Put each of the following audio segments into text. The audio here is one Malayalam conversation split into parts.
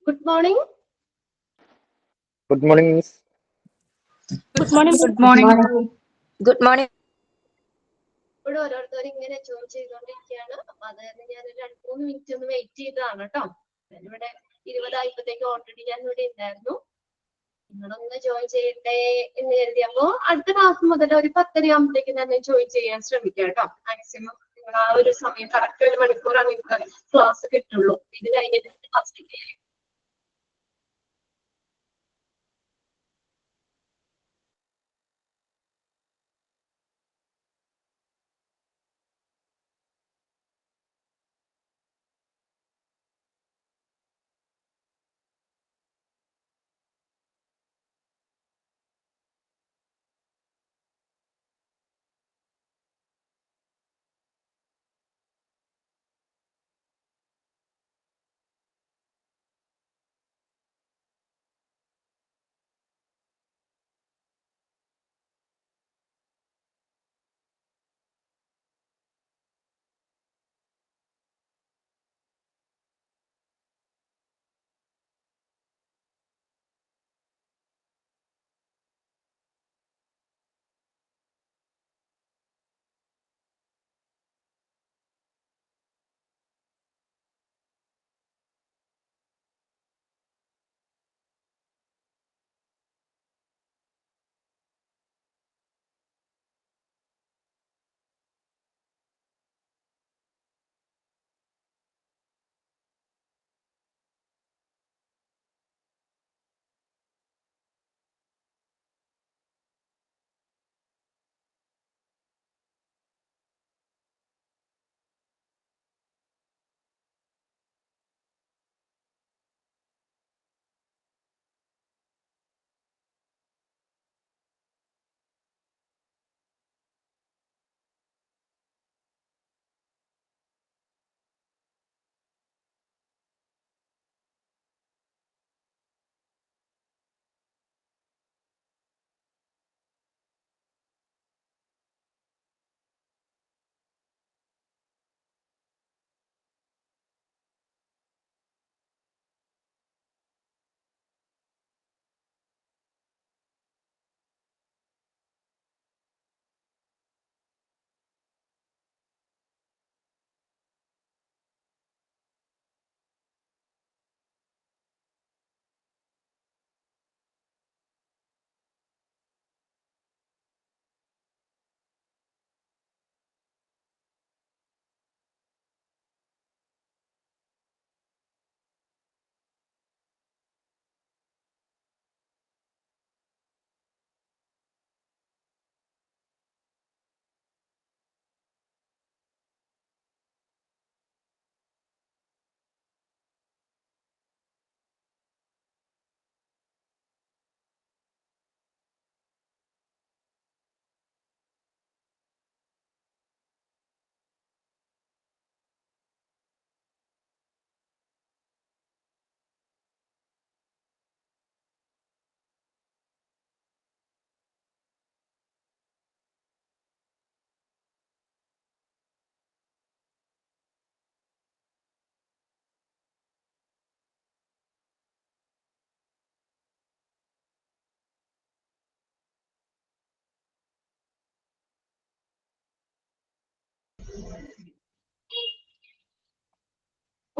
Good morning. Good morning, Miss. Good morning. Good morning. Good morning. ഇവിടെ ഓരോരുത്തർ ഇങ്ങനെ ജോയിൻ ചെയ്തുകൊണ്ടിരിക്കുകയാണ്. അപ്പൊ അതായത് ഞാൻ 2-3 മിനിറ്റ് ഒന്ന് വെയിറ്റ് ചെയ്തതാണ് കേട്ടോ. ഇവിടെ 20 ആയപ്പോഴത്തേക്ക് ഓൾറെഡി ഞാൻ ഇവിടെ ഉണ്ടായിരുന്നു. നിങ്ങളൊന്ന് ജോയിൻ ചെയ്യട്ടെ എന്ന് കരുതിയപ്പോ അടുത്ത ക്ലാസ് മുതൽ ഒരു 10:30 ആകുമ്പോഴത്തേക്ക് ഞാൻ ജോയിൻ ചെയ്യാൻ ശ്രമിക്കാം കേട്ടോ. മാക്സിമം നിങ്ങൾ ആ ഒരു സമയം കറക്റ്റ് 1 മണിക്കൂറാണ് നിങ്ങൾക്ക് ക്ലാസ് കിട്ടുള്ളൂ. ഇത് കഴിഞ്ഞിട്ട് ക്ലാസ് കിട്ടിയാൽ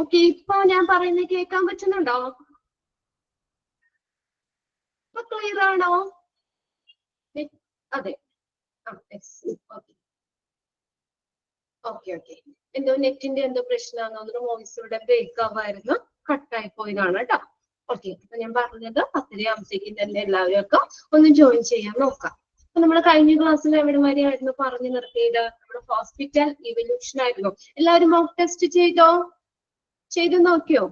ഓക്കെ. ഇപ്പൊ ഞാൻ പറയുന്നത് കേൾക്കാൻ പറ്റുന്നുണ്ടോ? ഇപ്പൊ ക്ലിയർ ആണോ? അതെ. ഓക്കെ. എന്തോ നെറ്റിന്റെ എന്തോ പ്രശ്നമാണെന്നൊരു വോയിസ് ഇവിടെ ബ്രേക്ക് ആവായിരുന്നു, കട്ടായി പോയതാണ് കേട്ടോ. ഓക്കെ. അപ്പൊ ഞാൻ പറഞ്ഞത് 10:30 ആകുമ്പോഴത്തേക്കും തന്നെ എല്ലാവരും ഒക്കെ ഒന്ന് ജോയിൻ ചെയ്യാൻ നോക്കാം. അപ്പൊ നമ്മൾ കഴിഞ്ഞ ക്ലാസ്സിൽ എവിടെ വരെയായിരുന്നു പറഞ്ഞു നിർത്തിയത്? നമ്മുടെ ഹോസ്പിറ്റൽ ഇവല്യൂഷൻ ആയിരുന്നു. എല്ലാവരും മോക്ക് ടെസ്റ്റ് ചെയ്തു നോക്കിയോ?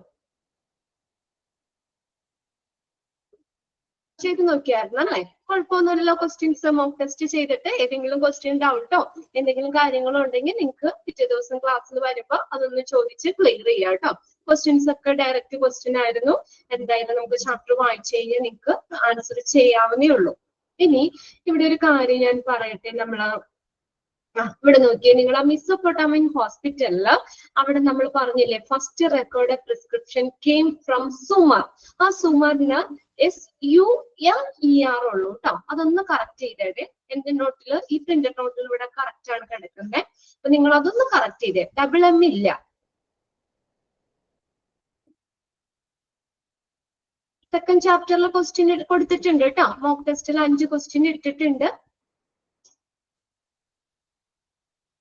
ചെയ്ത് നോക്കിയായിരുന്നു അല്ലേ? കുഴപ്പമൊന്നുമില്ലല്ലോ. ക്വസ്റ്റ്യൻസ് മോക്ക് ടെസ്റ്റ് ചെയ്തിട്ട് ഏതെങ്കിലും ക്വസ്റ്റ്യൻ ഡൗട്ടോ എന്തെങ്കിലും കാര്യങ്ങളോ ഉണ്ടെങ്കിൽ നിങ്ങൾക്ക് പിറ്റേ ദിവസം ക്ലാസ്സിൽ വരുമ്പോ അതൊന്ന് ചോദിച്ച് ക്ലിയർ ചെയ്യാം കേട്ടോ. ക്വസ്റ്റ്യൻസ് ഒക്കെ ഡയറക്റ്റ് ക്വസ്റ്റ്യൻ ആയിരുന്നു. എന്തായാലും നമുക്ക് ചാപ്റ്റർ വായിച്ചു കഴിഞ്ഞാൽ നിങ്ങൾക്ക് ആൻസർ ചെയ്യാവുന്നേ ഉള്ളൂ. ഇനി ഇവിടെ ഒരു കാര്യം ഞാൻ പറയട്ടെ. ഇവിടെ നോക്കിയേ, നിങ്ങൾ ആ മെസൊപ്പൊട്ടാമിയൻ ഹോസ്പിറ്റലില് അവിടെ നമ്മൾ പറഞ്ഞില്ലേ first record prescription came from Zumar. ആ സുമറിന് SUMER ഉള്ളൂ കേട്ടോ. അതൊന്ന് കറക്റ്റ് ചെയ്തേ. എന്റെ നോട്ടില് ഈ പ്രിന്റഡ് നോട്ടിൽ ഇവിടെ കറക്റ്റ് ആണ് കിടക്കുന്നത്. അപ്പൊ നിങ്ങൾ അതൊന്ന് കറക്റ്റ് ചെയ്തേ. ഡബിൾ M ഇല്ല. സെക്കൻഡ് ചാപ്റ്ററിൽ ക്വസ്റ്റ്യൻ കൊടുത്തിട്ടുണ്ട് കേട്ടോ. മോക്ക് ടെസ്റ്റിൽ 5 ക്വസ്റ്റ്യൻ ഇട്ടിട്ടുണ്ട്.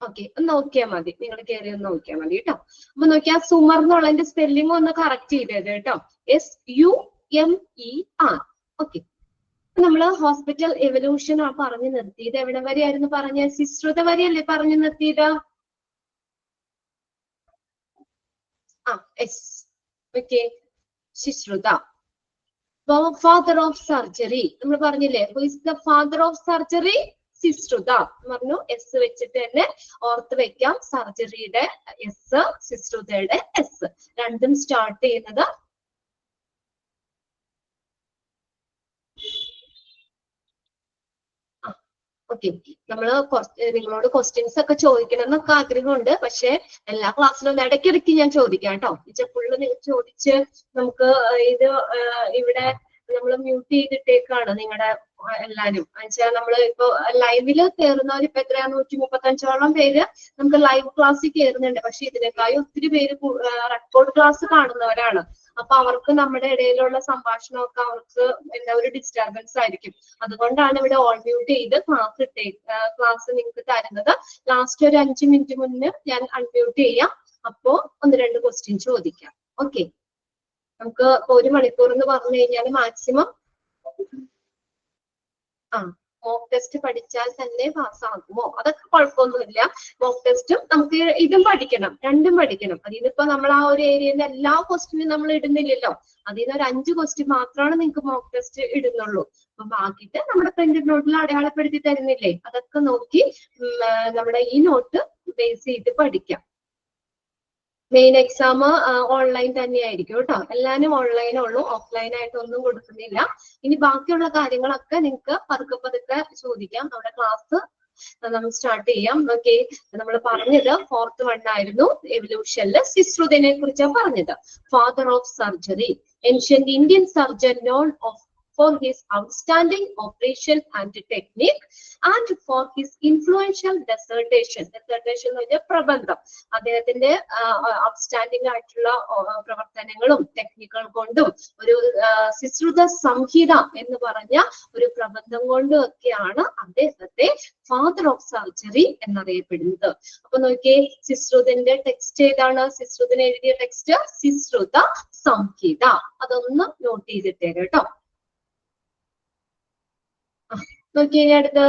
ഓക്കെ, ഒന്ന് നോക്കിയാൽ മതി, നിങ്ങൾ കയറി ഒന്ന് നോക്കിയാൽ മതി കേട്ടോ. അപ്പൊ നോക്കിയാൽ സുമർ എന്നുള്ളതിന്റെ സ്പെല്ലിംഗ് ഒന്ന് കറക്റ്റ് ചെയ്തത് കേട്ടോ. SUMER. ഓക്കെ, നമ്മള് ഹോസ്പിറ്റൽ എവല്യൂഷൻ ആ പറഞ്ഞു നിർത്തിയത് എവിടെ വരെയായിരുന്നു പറഞ്ഞ? ശുശ്രുത വരെയല്ലേ പറഞ്ഞു നിർത്തിയത്? Okay, Sushruta. Father of surgery നമ്മൾ പറഞ്ഞില്ലേ, who is the father of surgery? Sushruta പറഞ്ഞു. S വെച്ചിട്ട് തന്നെ ഓർത്ത് വെക്കാം. സർജറിയുടെ S, ശുശ്രുതയുടെ S, രണ്ടും സ്റ്റാർട്ട് ചെയ്യുന്നത് ഓക്കെ. നമ്മള് നിങ്ങളോട് ക്വസ്റ്റ്യൻസ് ഒക്കെ ചോദിക്കണം എന്നൊക്കെ ആഗ്രഹമുണ്ട്. പക്ഷെ എല്ലാ ക്ലാസ്സിലും ഇടയ്ക്കിടയ്ക്ക് ഞാൻ ചോദിക്കാം കേട്ടോ. ഫുള്ള് നിങ്ങൾ ചോദിച്ച് നമുക്ക് ഇത് ഇവിടെ നമ്മൾ മ്യൂട്ട് ചെയ്തിട്ടേക്കാണ് നിങ്ങളുടെ എല്ലാരും. എന്നുവെച്ചാൽ നമ്മള് ഇപ്പൊ ലൈവില് കയറുന്നവർ ഇപ്പൊ എത്രയാ 135ഓളം പേര് നമുക്ക് ലൈവ് ക്ലാസ്സിൽ കയറുന്നുണ്ട്. പക്ഷെ ഇതിനേക്കായി ഒത്തിരി പേര് റെക്കോർഡ് ക്ലാസ് കാണുന്നവരാണ്. അപ്പൊ അവർക്ക് നമ്മുടെ ഇടയിലുള്ള സംഭാഷണമൊക്കെ അവർക്ക് എന്താ ഒരു ഡിസ്റ്റർബൻസ് ആയിരിക്കും. അതുകൊണ്ടാണ് ഇവിടെ ഓൺ മ്യൂട്ട് ചെയ്ത് ക്ലാസ് നിങ്ങൾക്ക് തരുന്നത്. ലാസ്റ്റ് ഒരു 5 മിനിറ്റ് മുന്നേ ഞാൻ അൺമ്യൂട്ട് ചെയ്യാം. അപ്പോ 1-2 ക്വസ്റ്റ്യൻ ചോദിക്കാം. ഓക്കെ, നമുക്ക് 1 മണിക്കൂർ എന്ന് പറഞ്ഞു കഴിഞ്ഞാൽ മാക്സിമം മോക്ക് ടെസ്റ്റ് പഠിച്ചാൽ തന്നെ പാസ്സാകുമോ? അതൊക്കെ കുഴപ്പമൊന്നുമില്ല. മോക്ക് ടെസ്റ്റും നമുക്ക് ഇതും പഠിക്കണം, രണ്ടും പഠിക്കണം. അതിനിപ്പോ നമ്മൾ ആ ഒരു ഏരിയയിലെ എല്ലാ ക്വസ്റ്റ്യനും നമ്മൾ ഇടുന്നില്ലല്ലോ. അതിന് ഒരു 5 ക്വസ്റ്റ്യൻ മാത്രമാണ് നിങ്ങൾക്ക് മോക്ക് ടെസ്റ്റ് ഇടുന്നുള്ളൂ. അപ്പൊ ബാക്കിയിട്ട് നമ്മുടെ പ്രിന്റഡ് നോട്ടിൽ അടയാളപ്പെടുത്തി തരുന്നില്ലേ, അതൊക്കെ നോക്കി നമ്മുടെ ഈ നോട്ട് ബേസ് ചെയ്ത് പഠിക്കാം. മെയിൻ എക്സാം ഓൺലൈൻ തന്നെയായിരിക്കും കേട്ടോ. എല്ലാവരും ഓൺലൈനേ ഉള്ളൂ, ഓഫ്ലൈൻ ആയിട്ട് ഒന്നും കൊടുക്കുന്നില്ല. ഇനി ബാക്കിയുള്ള കാര്യങ്ങളൊക്കെ നിങ്ങൾക്ക് പതുക്കെ പതുക്കെ ചോദിക്കാം. നമ്മുടെ ക്ലാസ് നമ്മൾ സ്റ്റാർട്ട് ചെയ്യാം. ഓക്കെ, നമ്മൾ പറഞ്ഞത് 4th 1 ആയിരുന്നു. എവല്യൂഷനില് ശുശ്രുതനെ കുറിച്ചാണ് പറഞ്ഞത്. Father of surgery, ancient Indian surgeon non of for his outstanding operation and technique and for his influential dissertation എന്ന് പറഞ്ഞാൽ പ്രബന്ധം. അദ്ദേഹത്തിന്റെ ഔട്ട്സ്റ്റാൻഡിംഗ് ആയിട്ടുള്ള പ്രവർത്തനങ്ങളും ടെക്നിക്കുകൾ കൊണ്ടും ഒരു ശുശ്രുത സംഹിത എന്ന് പറഞ്ഞ ഒരു പ്രബന്ധം കൊണ്ടും ഒക്കെയാണ് അദ്ദേഹത്തെ ഫാദർ ഓഫ് സർജറി എന്നറിയപ്പെടുന്നത്. അപ്പൊ നോക്കിയേ, ശുശ്രുതന്റെ ടെക്സ്റ്റ് ഏതാണ്? ശുശ്രുതൻ എഴുതിയ ടെക്സ്റ്റ് ശുശ്രുത സംഹിത. അതൊന്ന് നോട്ട് ചെയ്തിട്ടേ കേട്ടോ. നോക്കിയേ അടുത്ത്,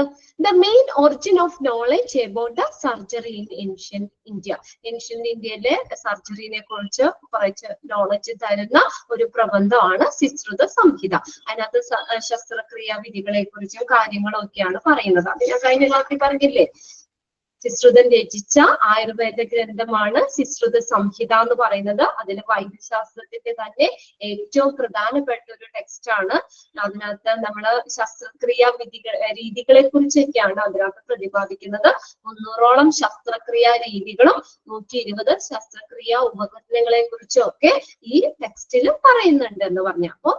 the main origin of knowledge about the surgery in ancient India. Ancient ഇന്ത്യയിലെ സർജറിനെ കുറിച്ച് കുറച്ച് നോളജ് തരുന്ന ഒരു പ്രബന്ധമാണ് ശുശ്രുത സംഹിത. അതിനകത്ത് ശസ്ത്രക്രിയാ വിധികളെ കുറിച്ചും കാര്യങ്ങളും ഒക്കെയാണ് പറയുന്നത്. അത് ഞാൻ കഴിഞ്ഞ ക്ലാസ്സിൽ പറഞ്ഞില്ലേ. ശുശ്രുതൻ രചിച്ച ആയുർവേദ ഗ്രന്ഥമാണ് ശുശ്രുത സംഹിത എന്ന് പറയുന്നത്. അതിൽ വൈദ്യശാസ്ത്രത്തിന്റെ തന്നെ ഏറ്റവും പ്രധാനപ്പെട്ട ഒരു ടെക്സ്റ്റ് ആണ്. അതിനകത്ത് നമ്മള് ശസ്ത്രക്രിയാ രീതികളെ കുറിച്ചൊക്കെയാണ് അതിനകത്ത് പ്രതിപാദിക്കുന്നത്. 300ഓളം ശസ്ത്രക്രിയാ രീതികളും 120 ശസ്ത്രക്രിയാ ഉപകരണങ്ങളെ കുറിച്ചും ഒക്കെ ഈ ടെക്സ്റ്റിൽ പറയുന്നുണ്ട് എന്ന് പറഞ്ഞു. അപ്പോ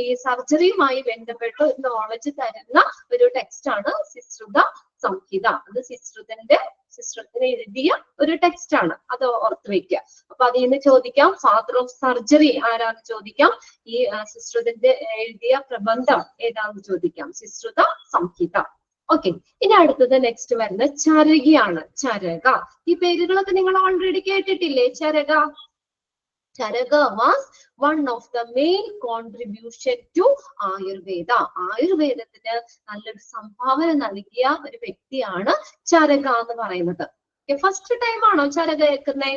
ഈ സർജറിയുമായി ബന്ധപ്പെട്ട് നോളജ് തരുന്ന ഒരു ടെക്സ്റ്റ് ആണ് ശുശ്രുത സംഹിത. അത് ശുശ്രുതനെ എഴുതിയ ഒരു ടെക്സ്റ്റ് ആണ്. അത് ഓർത്ത് വെക്കുക. അപ്പൊ അതിൽ നിന്ന് ചോദിക്കാം, ഫാദർ ഓഫ് സർജറി ആരാന്ന് ചോദിക്കാം. ഈ ശുശ്രുതന്റെ എഴുതിയ പ്രബന്ധം ഏതാന്ന് ചോദിക്കാം. ശുശ്രുത സംഹിത. ഓക്കെ, ഇനി അടുത്തത് നെക്സ്റ്റ് വരുന്നത് ചരകയാണ്. ചരക, ഈ പേരുകളൊക്കെ നിങ്ങൾ ഓൾറെഡി കേട്ടിട്ടില്ലേ? Charaka. Charaka was one of the main contribution to Ayurveda. ആയുർവേദത്തിന് നല്ലൊരു സംഭാവന നൽകിയ ഒരു വ്യക്തിയാണ് ചരക എന്ന് പറയുന്നത്. ഫസ്റ്റ് ടൈം ആണോ ചരക കേൾക്കുന്നേ?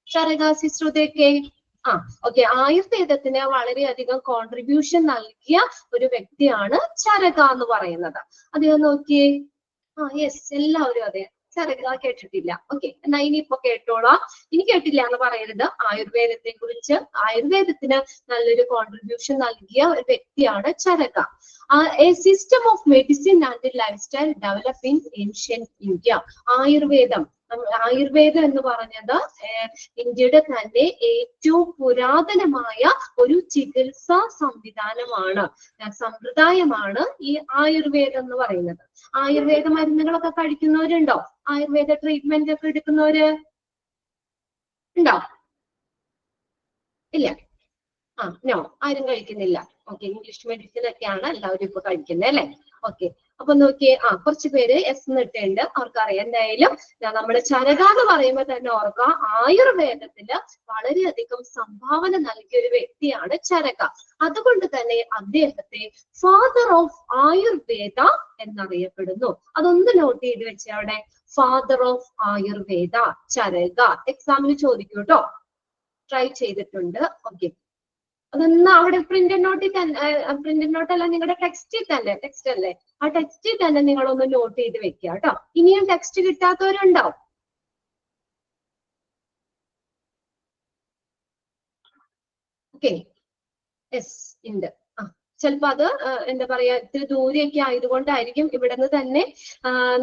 ചരക ശുശ്രുതയൊക്കെ ഓക്കെ. ആയുർവേദത്തിന് വളരെയധികം കോൺട്രിബ്യൂഷൻ നൽകിയ ഒരു വ്യക്തിയാണ് ചരക എന്ന് പറയുന്നത്. അദ്ദേഹം നോക്കിയേ. യെസ്, എല്ലാവരും അതെ ചരക കേട്ടിട്ടില്ല. ഓക്കെ, എന്നാ ഇനിയിപ്പോ കേട്ടോളാം. ഇനി കേട്ടില്ല എന്ന് പറയരുത്. ആയുർവേദത്തെ കുറിച്ച്, ആയുർവേദത്തിന് നല്ലൊരു കോൺട്രിബ്യൂഷൻ നൽകിയ ഒരു വ്യക്തിയാണ് Charaka. A system of medicine and lifestyle developed in ancient India. ആയുർവേദം എന്ന് പറഞ്ഞത് ഇന്ത്യയുടെ തന്നെ ഏറ്റവും പുരാതനമായ ഒരു ചികിത്സാ സംവിധാനമാണ്, സമ്പ്രദായമാണ് ഈ ആയുർവേദം എന്ന് പറയുന്നത്. ആയുർവേദ മരുന്നുകളൊക്കെ കഴിക്കുന്നവരുണ്ടോ? ആയുർവേദ ട്രീറ്റ്മെന്റ് ഒക്കെ എടുക്കുന്നവര് ഉണ്ടോ? ഇല്ല. നോ, ആരും കഴിക്കുന്നില്ല. ഓക്കെ, ഇംഗ്ലീഷ് മെഡിസിൻ ഒക്കെയാണ് എല്ലാവരും ഇപ്പൊ കഴിക്കുന്നത് അല്ലെ? ഓക്കെ, അപ്പൊ നോക്കിയേ, കുറച്ച് പേര് എസ് എന്നിട്ടുണ്ട്, അവർക്കറിയാം. എന്തായാലും നമ്മുടെ ചരക എന്ന് പറയുമ്പോൾ തന്നെ ഓർക്കുക, ആയുർവേദത്തിന് വളരെയധികം സംഭാവന നൽകിയ ഒരു വ്യക്തിയാണ് ചരക. അതുകൊണ്ട് തന്നെ അദ്ദേഹത്തെ ഫാദർ ഓഫ് ആയുർവേദ എന്നറിയപ്പെടുന്നു. അതൊന്ന് നോട്ട് ചെയ്ത് വെച്ച് അവിടെ, ഫാദർ ഓഫ് ആയുർവേദ ചരക. എക്സാമിന് ചോദിക്കൂ കേട്ടോ, ട്രൈ ചെയ്തിട്ടുണ്ട്. ഓക്കെ, അതൊന്ന് അവിടെ പ്രിന്റ് നോട്ടിൽ തന്നെ, പ്രിന്റ് നോട്ടല്ല, നിങ്ങളുടെ ടെക്സ്റ്റിൽ തന്നെ, ടെക്സ്റ്റ് അല്ലേ, ആ ടെക്സ്റ്റിൽ തന്നെ നിങ്ങളൊന്ന് നോട്ട് ചെയ്ത് വെക്കുക കേട്ടോ. ഇനിയും ടെക്സ്റ്റ് കിട്ടാത്തവരുണ്ടോ? ഓക്കെ, യെസ് ഉണ്ട്. ചിലപ്പോ അത് എന്താ പറയാ, ഇത്തിരി ദൂരെയൊക്കെ ആയതുകൊണ്ടായിരിക്കും. ഇവിടെ നിന്ന് തന്നെ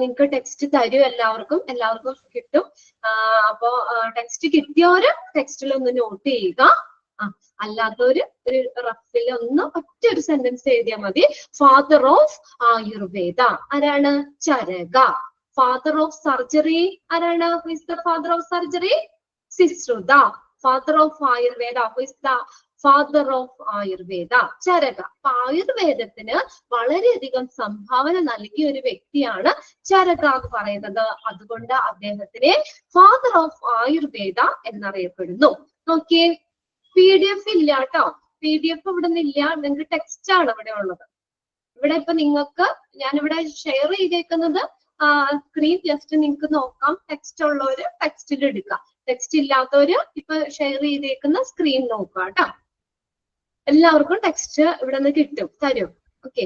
നിങ്ങൾക്ക് ടെക്സ്റ്റ് തരും, എല്ലാവർക്കും കിട്ടും. അപ്പോ ടെക്സ്റ്റ് കിട്ടിയവര് ടെക്സ്റ്റിൽ ഒന്ന് നോട്ട് ചെയ്യുക. അല്ലാത്തവര് ഒരു റഫിൽ ഒന്ന് ഒറ്റ ഒരു സെന്റൻസ് എഴുതിയാൽ മതി. ഫാദർ ഓഫ് ആയുർവേദ ആരാണ്? ചരക. ഫാദർ ഓഫ് സർജറി ആരാണ്? Who is the father of surgery? Sushruta. Father of Ayurveda, who is the father of Ayurveda? Charaka. അപ്പൊ ആയുർവേദത്തിന് വളരെയധികം സംഭാവന നൽകിയ ഒരു വ്യക്തിയാണ് ചരക എന്ന് പറയുന്നത്. അതുകൊണ്ട് അദ്ദേഹത്തിനെ ഫാദർ ഓഫ് ആയുർവേദ എന്നറിയപ്പെടുന്നു. നോക്കിയേ, PDF ഇല്ല കേട്ടോ, PDF ഇവിടെ നിന്നില്ല, നിങ്ങൾക്ക് ടെക്സ്റ്റ് ആണ് ഇവിടെ ഉള്ളത്. ഇവിടെ ഇപ്പൊ നിങ്ങൾക്ക് ഞാനിവിടെ ഷെയർ ചെയ്തേക്കുന്നത് സ്ക്രീൻ ജസ്റ്റ് നിങ്ങൾക്ക് നോക്കാം. ടെക്സ്റ്റ് ഉള്ളവര് ടെക്സ്റ്റിൽ എടുക്കാം, ടെക്സ്റ്റ് ഇല്ലാത്തവര് ഇപ്പൊ ഷെയർ ചെയ്തേക്കുന്ന സ്ക്രീൻ നോക്കുക കേട്ടോ. എല്ലാവർക്കും ടെക്സ്റ്റ് ഇവിടെ നിന്ന് തരും. Okay,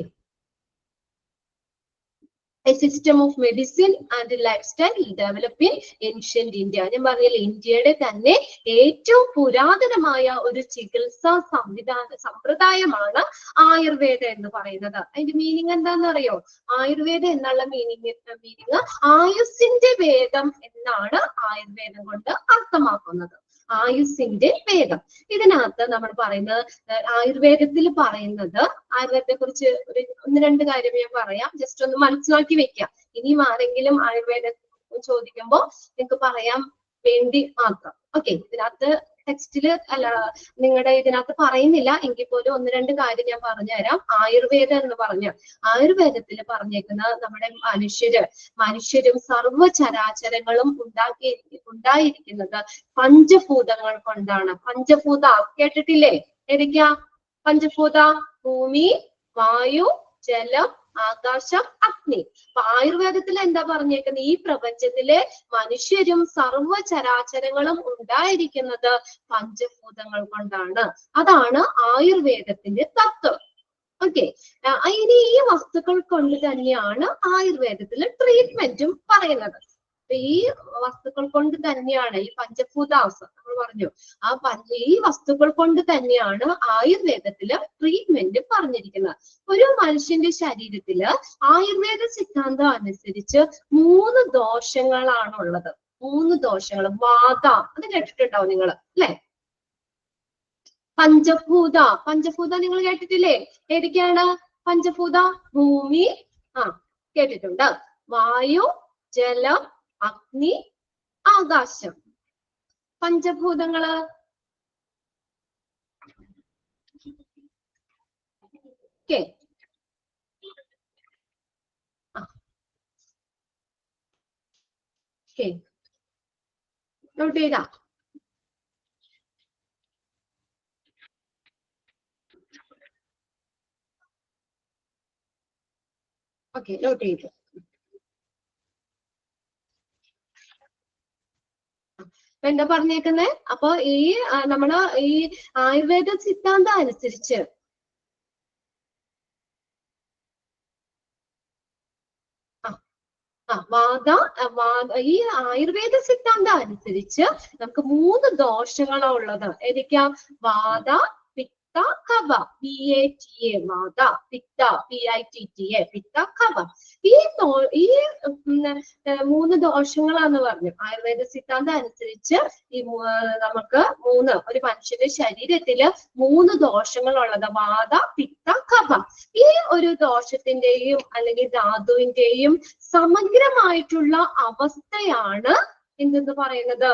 A system of medicine and lifestyle developed in ancient India. ഞാൻ പറഞ്ഞില്ലേ, ഇന്ത്യയുടെ തന്നെ ഏറ്റവും പുരാതനമായ ഒരു ചികിത്സാ സമ്പ്രദായമാണ് ആയുർവേദം എന്ന് പറയുന്നത്. അതിന്റെ മീനിങ് എന്താണെന്ന് അറിയോ? ആയുർവേദം എന്നുള്ള മീനിങ് ആയുസ്സിന്റെ വേദം എന്നാണ് ആയുർവേദം കൊണ്ട് അർത്ഥമാക്കുന്നത്. ആയുസ്സിന്റെ വേദം. ഇതിനകത്ത് നമ്മൾ പറയുന്നത്, ആയുർവേദത്തിൽ പറയുന്നത്, ആയുർവേദത്തെ കുറിച്ച് ഒന്ന് രണ്ട് കാര്യം ഞാൻ പറയാം, ജസ്റ്റ് ഒന്ന് മനസ്സിലാക്കി വെക്കാം. ഇനിയും ആരെങ്കിലും ആയുർവേദം ചോദിക്കുമ്പോൾ നിങ്ങൾക്ക് പറയാൻ വേണ്ടി മാത്രം. ഓക്കെ, ഇതിനകത്ത് ടെക്സ്റ്റില് അല്ല, നിങ്ങളുടെ ഇതിനകത്ത് പറയുന്നില്ല എങ്കിൽ പോലും ഒന്ന് രണ്ട് കാര്യം ഞാൻ പറഞ്ഞുതരാം. ആയുർവേദം എന്ന് പറഞ്ഞ ആയുർവേദത്തിൽ പറഞ്ഞേക്കുന്ന നമ്മുടെ മനുഷ്യരും സർവ്വചരാചരങ്ങളും ഉണ്ടായിരിക്കുന്നത് പഞ്ചഭൂതങ്ങൾ കൊണ്ടാണ്. പഞ്ചഭൂത കേട്ടിട്ടില്ലേ? ഏതൊക്കെയാ പഞ്ചഭൂത? ഭൂമി, വായു, ജലം, ആകാശം, അഗ്നി. അപ്പൊ ആയുർവേദത്തിൽ എന്താ പറഞ്ഞേക്കുന്നത്? ഈ പ്രപഞ്ചത്തിലെ മനുഷ്യരും സർവ്വചരാചരങ്ങളും ഉണ്ടായിരിക്കുന്നത് പഞ്ചഭൂതങ്ങൾ കൊണ്ടാണ്. അതാണ് ആയുർവേദത്തിന്റെ തത്വം. ഓക്കെ, ഇനി ഈ വസ്തുക്കൾ കൊണ്ട് തന്നെയാണ് ആയുർവേദത്തിൽ ട്രീറ്റ്മെന്റും പറയുന്നത്. ഈ വസ്തുക്കൾ കൊണ്ട് തന്നെയാണ്, ഈ പഞ്ചഭൂതാസം നമ്മൾ പറഞ്ഞു, ഈ വസ്തുക്കൾ കൊണ്ട് തന്നെയാണ് ആയുർവേദത്തില് ട്രീറ്റ്മെന്റ് പറഞ്ഞിരിക്കുന്നത്. ഒരു മനുഷ്യന്റെ ശരീരത്തില് ആയുർവേദ സിദ്ധാന്തം അനുസരിച്ച് 3 ദോഷങ്ങളാണുള്ളത്. 3 ദോഷങ്ങൾ. വാത, അത് കേട്ടിട്ടുണ്ടാവും നിങ്ങൾ അല്ലെ? പഞ്ചഭൂത നിങ്ങൾ കേട്ടിട്ടില്ലേ? ഏതൊക്കെയാണ് പഞ്ചഭൂത? ഭൂമി, കേട്ടിട്ടുണ്ട്. വായു, ജലം, അഗ്നി, ആകാശം. പഞ്ചഭൂതങ്ങള്. ഓക്കെ, നോട്ട് ചെയ്താ? ഓക്കെ, നോട്ട് ചെയ്തു. എന്താ പറഞ്ഞേക്കുന്നത്? അപ്പൊ ഈ നമ്മള് ഈ ആയുർവേദ സിദ്ധാന്തം അനുസരിച്ച് ഈ ആയുർവേദ സിദ്ധാന്തം അനുസരിച്ച് നമുക്ക് 3 ദോഷങ്ങളാ ഉള്ളത്. ഏതൊക്കെയാ? വാത, പിത്ത, പിത്ത കഫ, PATA വാത, പിത്ത PITTA, പിത്ത കഫ. ഈ 3 ദോഷങ്ങളാന്ന് പറഞ്ഞു. ആയുർവേദ സിദ്ധാന്തം അനുസരിച്ച് നമുക്ക് ഒരു മനുഷ്യന്റെ ശരീരത്തില് 3 ദോഷങ്ങൾ ഉള്ളത്, വാത, പിത്ത, കഫ. ഈ ഒരു ദോഷത്തിന്റെയും അല്ലെങ്കിൽ ധാതുവിന്റെയും സമഗ്രമായിട്ടുള്ള അവസ്ഥയാണ് എന്തെന്ന് പറയുന്നത്?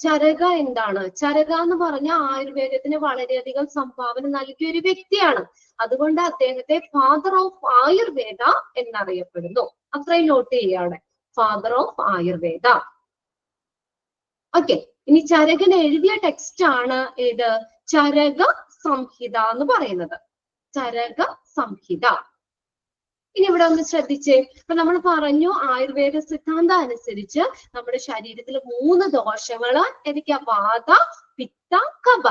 ചരക. എന്താണ് ചരക എന്ന് പറഞ്ഞ ആയുർവേദത്തിന് വളരെയധികം സംഭാവന നൽകിയ ഒരു വ്യക്തിയാണ്. അതുകൊണ്ട് അദ്ദേഹത്തെ ഫാദർ ഓഫ് ആയുർവേദ എന്നറിയപ്പെടുന്നു. അത്രയും നോട്ട് ചെയ്യാണ്, ഫാദർ ഓഫ് ആയുർവേദ. ഓക്കെ, ഇനി ചരകൻ എഴുതിയ ടെക്സ്റ്റ് ആണ് ഏത്? ചരക സംഹിത എന്ന് പറയുന്നത്. ചരക സംഹിത. ഇനി ഇവിടെ ഒന്ന് ശ്രദ്ധിച്ചേ. ഇപ്പൊ നമ്മൾ പറഞ്ഞു ആയുർവേദ സിദ്ധാന്തം അനുസരിച്ച് നമ്മുടെ ശരീരത്തിൽ 3 ദോഷങ്ങള് ഏതൊക്കെയാ? വാത, പിത്ത, കഫ.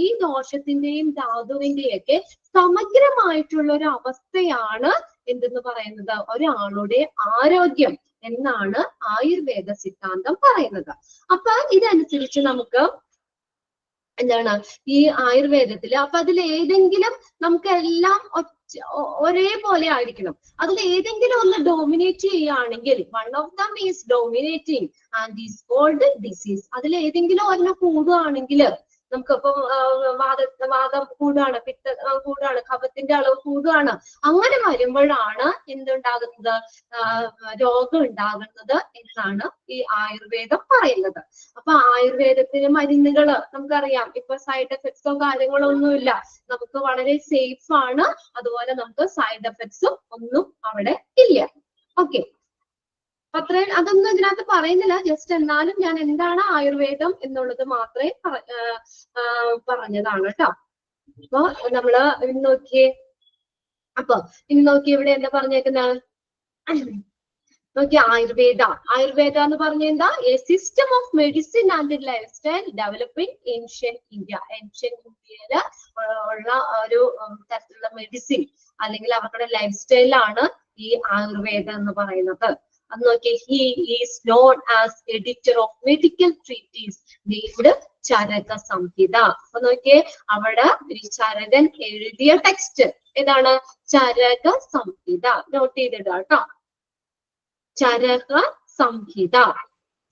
ഈ ദോഷത്തിന്റെയും ധാതുവിന്റെയും ഒക്കെ സമഗ്രമായിട്ടുള്ള ഒരു അവസ്ഥയാണ് എന്തെന്ന് പറയുന്നത്? ഒരാളുടെ ആരോഗ്യം എന്നാണ് ആയുർവേദ സിദ്ധാന്തം പറയുന്നത്. അപ്പൊ ഇതനുസരിച്ച് നമുക്ക് എന്താണ് ഈ ആയുർവേദത്തില്, അപ്പൊ അതിൽ ഏതെങ്കിലും നമുക്ക് എല്ലാം ഒരേപോലെ ആയിരിക്കണം. അതിൽ ഏതെങ്കിലും ഒന്ന് ഡോമിനേറ്റ് ചെയ്യുകയാണെങ്കിൽ, one of them is dominating and is called disease. അതിൽ ഏതെങ്കിലും ഒരെണ്ണം കൂടുകയാണെങ്കിൽ, നമുക്കിപ്പോ വാദം കൂടുകയാണ്, പിത്ത കൂടുകയാണ്, കഫത്തിന്റെ അളവ് കൂടുകയാണ്, അങ്ങനെ വരുമ്പോഴാണ് എന്തുണ്ടാകുന്നത്? രോഗം ഉണ്ടാകുന്നത് എന്നാണ് ഈ ആയുർവേദം പറയുന്നത്. അപ്പൊ ആയുർവേദത്തിന് മരുന്നുകള് നമുക്കറിയാം, ഇപ്പൊ സൈഡ് എഫക്ട്സോ കാര്യങ്ങളോ ഒന്നുമില്ല, നമുക്ക് വളരെ സേഫ് ആണ്. അതുപോലെ നമുക്ക് സൈഡ് എഫക്ട്സും ഒന്നും അവിടെ ഇല്ല. ഓക്കെ, അത്രയും അതൊന്നും ഇതിനകത്ത് പറയുന്നില്ല. ജസ്റ്റ് എന്നാലും ഞാൻ എന്താണ് ആയുർവേദം എന്നുള്ളത് മാത്രമേ പറഞ്ഞതാണ് കേട്ടോ. അപ്പൊ നമ്മള് നോക്കിയേ. അപ്പൊ ഇനി നോക്കി ഇവിടെ എന്താ പറഞ്ഞേക്കുന്ന? നോക്കി, ആയുർവേദ. ആയുർവേദ എന്ന് പറഞ്ഞ എന്താ? A system of medicine and life style developing ancient India. Ancient ഇന്ത്യയില് ഉള്ള ഒരു തരത്തിലുള്ള മെഡിസിൻ അല്ലെങ്കിൽ അവരുടെ ലൈഫ് സ്റ്റൈലാണ് ഈ ആയുർവേദം എന്ന് പറയുന്നത്. അത് നോക്കി, he is known as editor of medical treatise named Charaka Samhita. അപ്പൊ നോക്കിയേ, അവിടെ ഈ ചരകൻ എഴുതിയ ടെക്സ്റ്റ് ഏതാണ്? ചരക സംഹിത. നോട്ട് ചെയ്തിടുക കേട്ടോ, ചരക സംഹിത.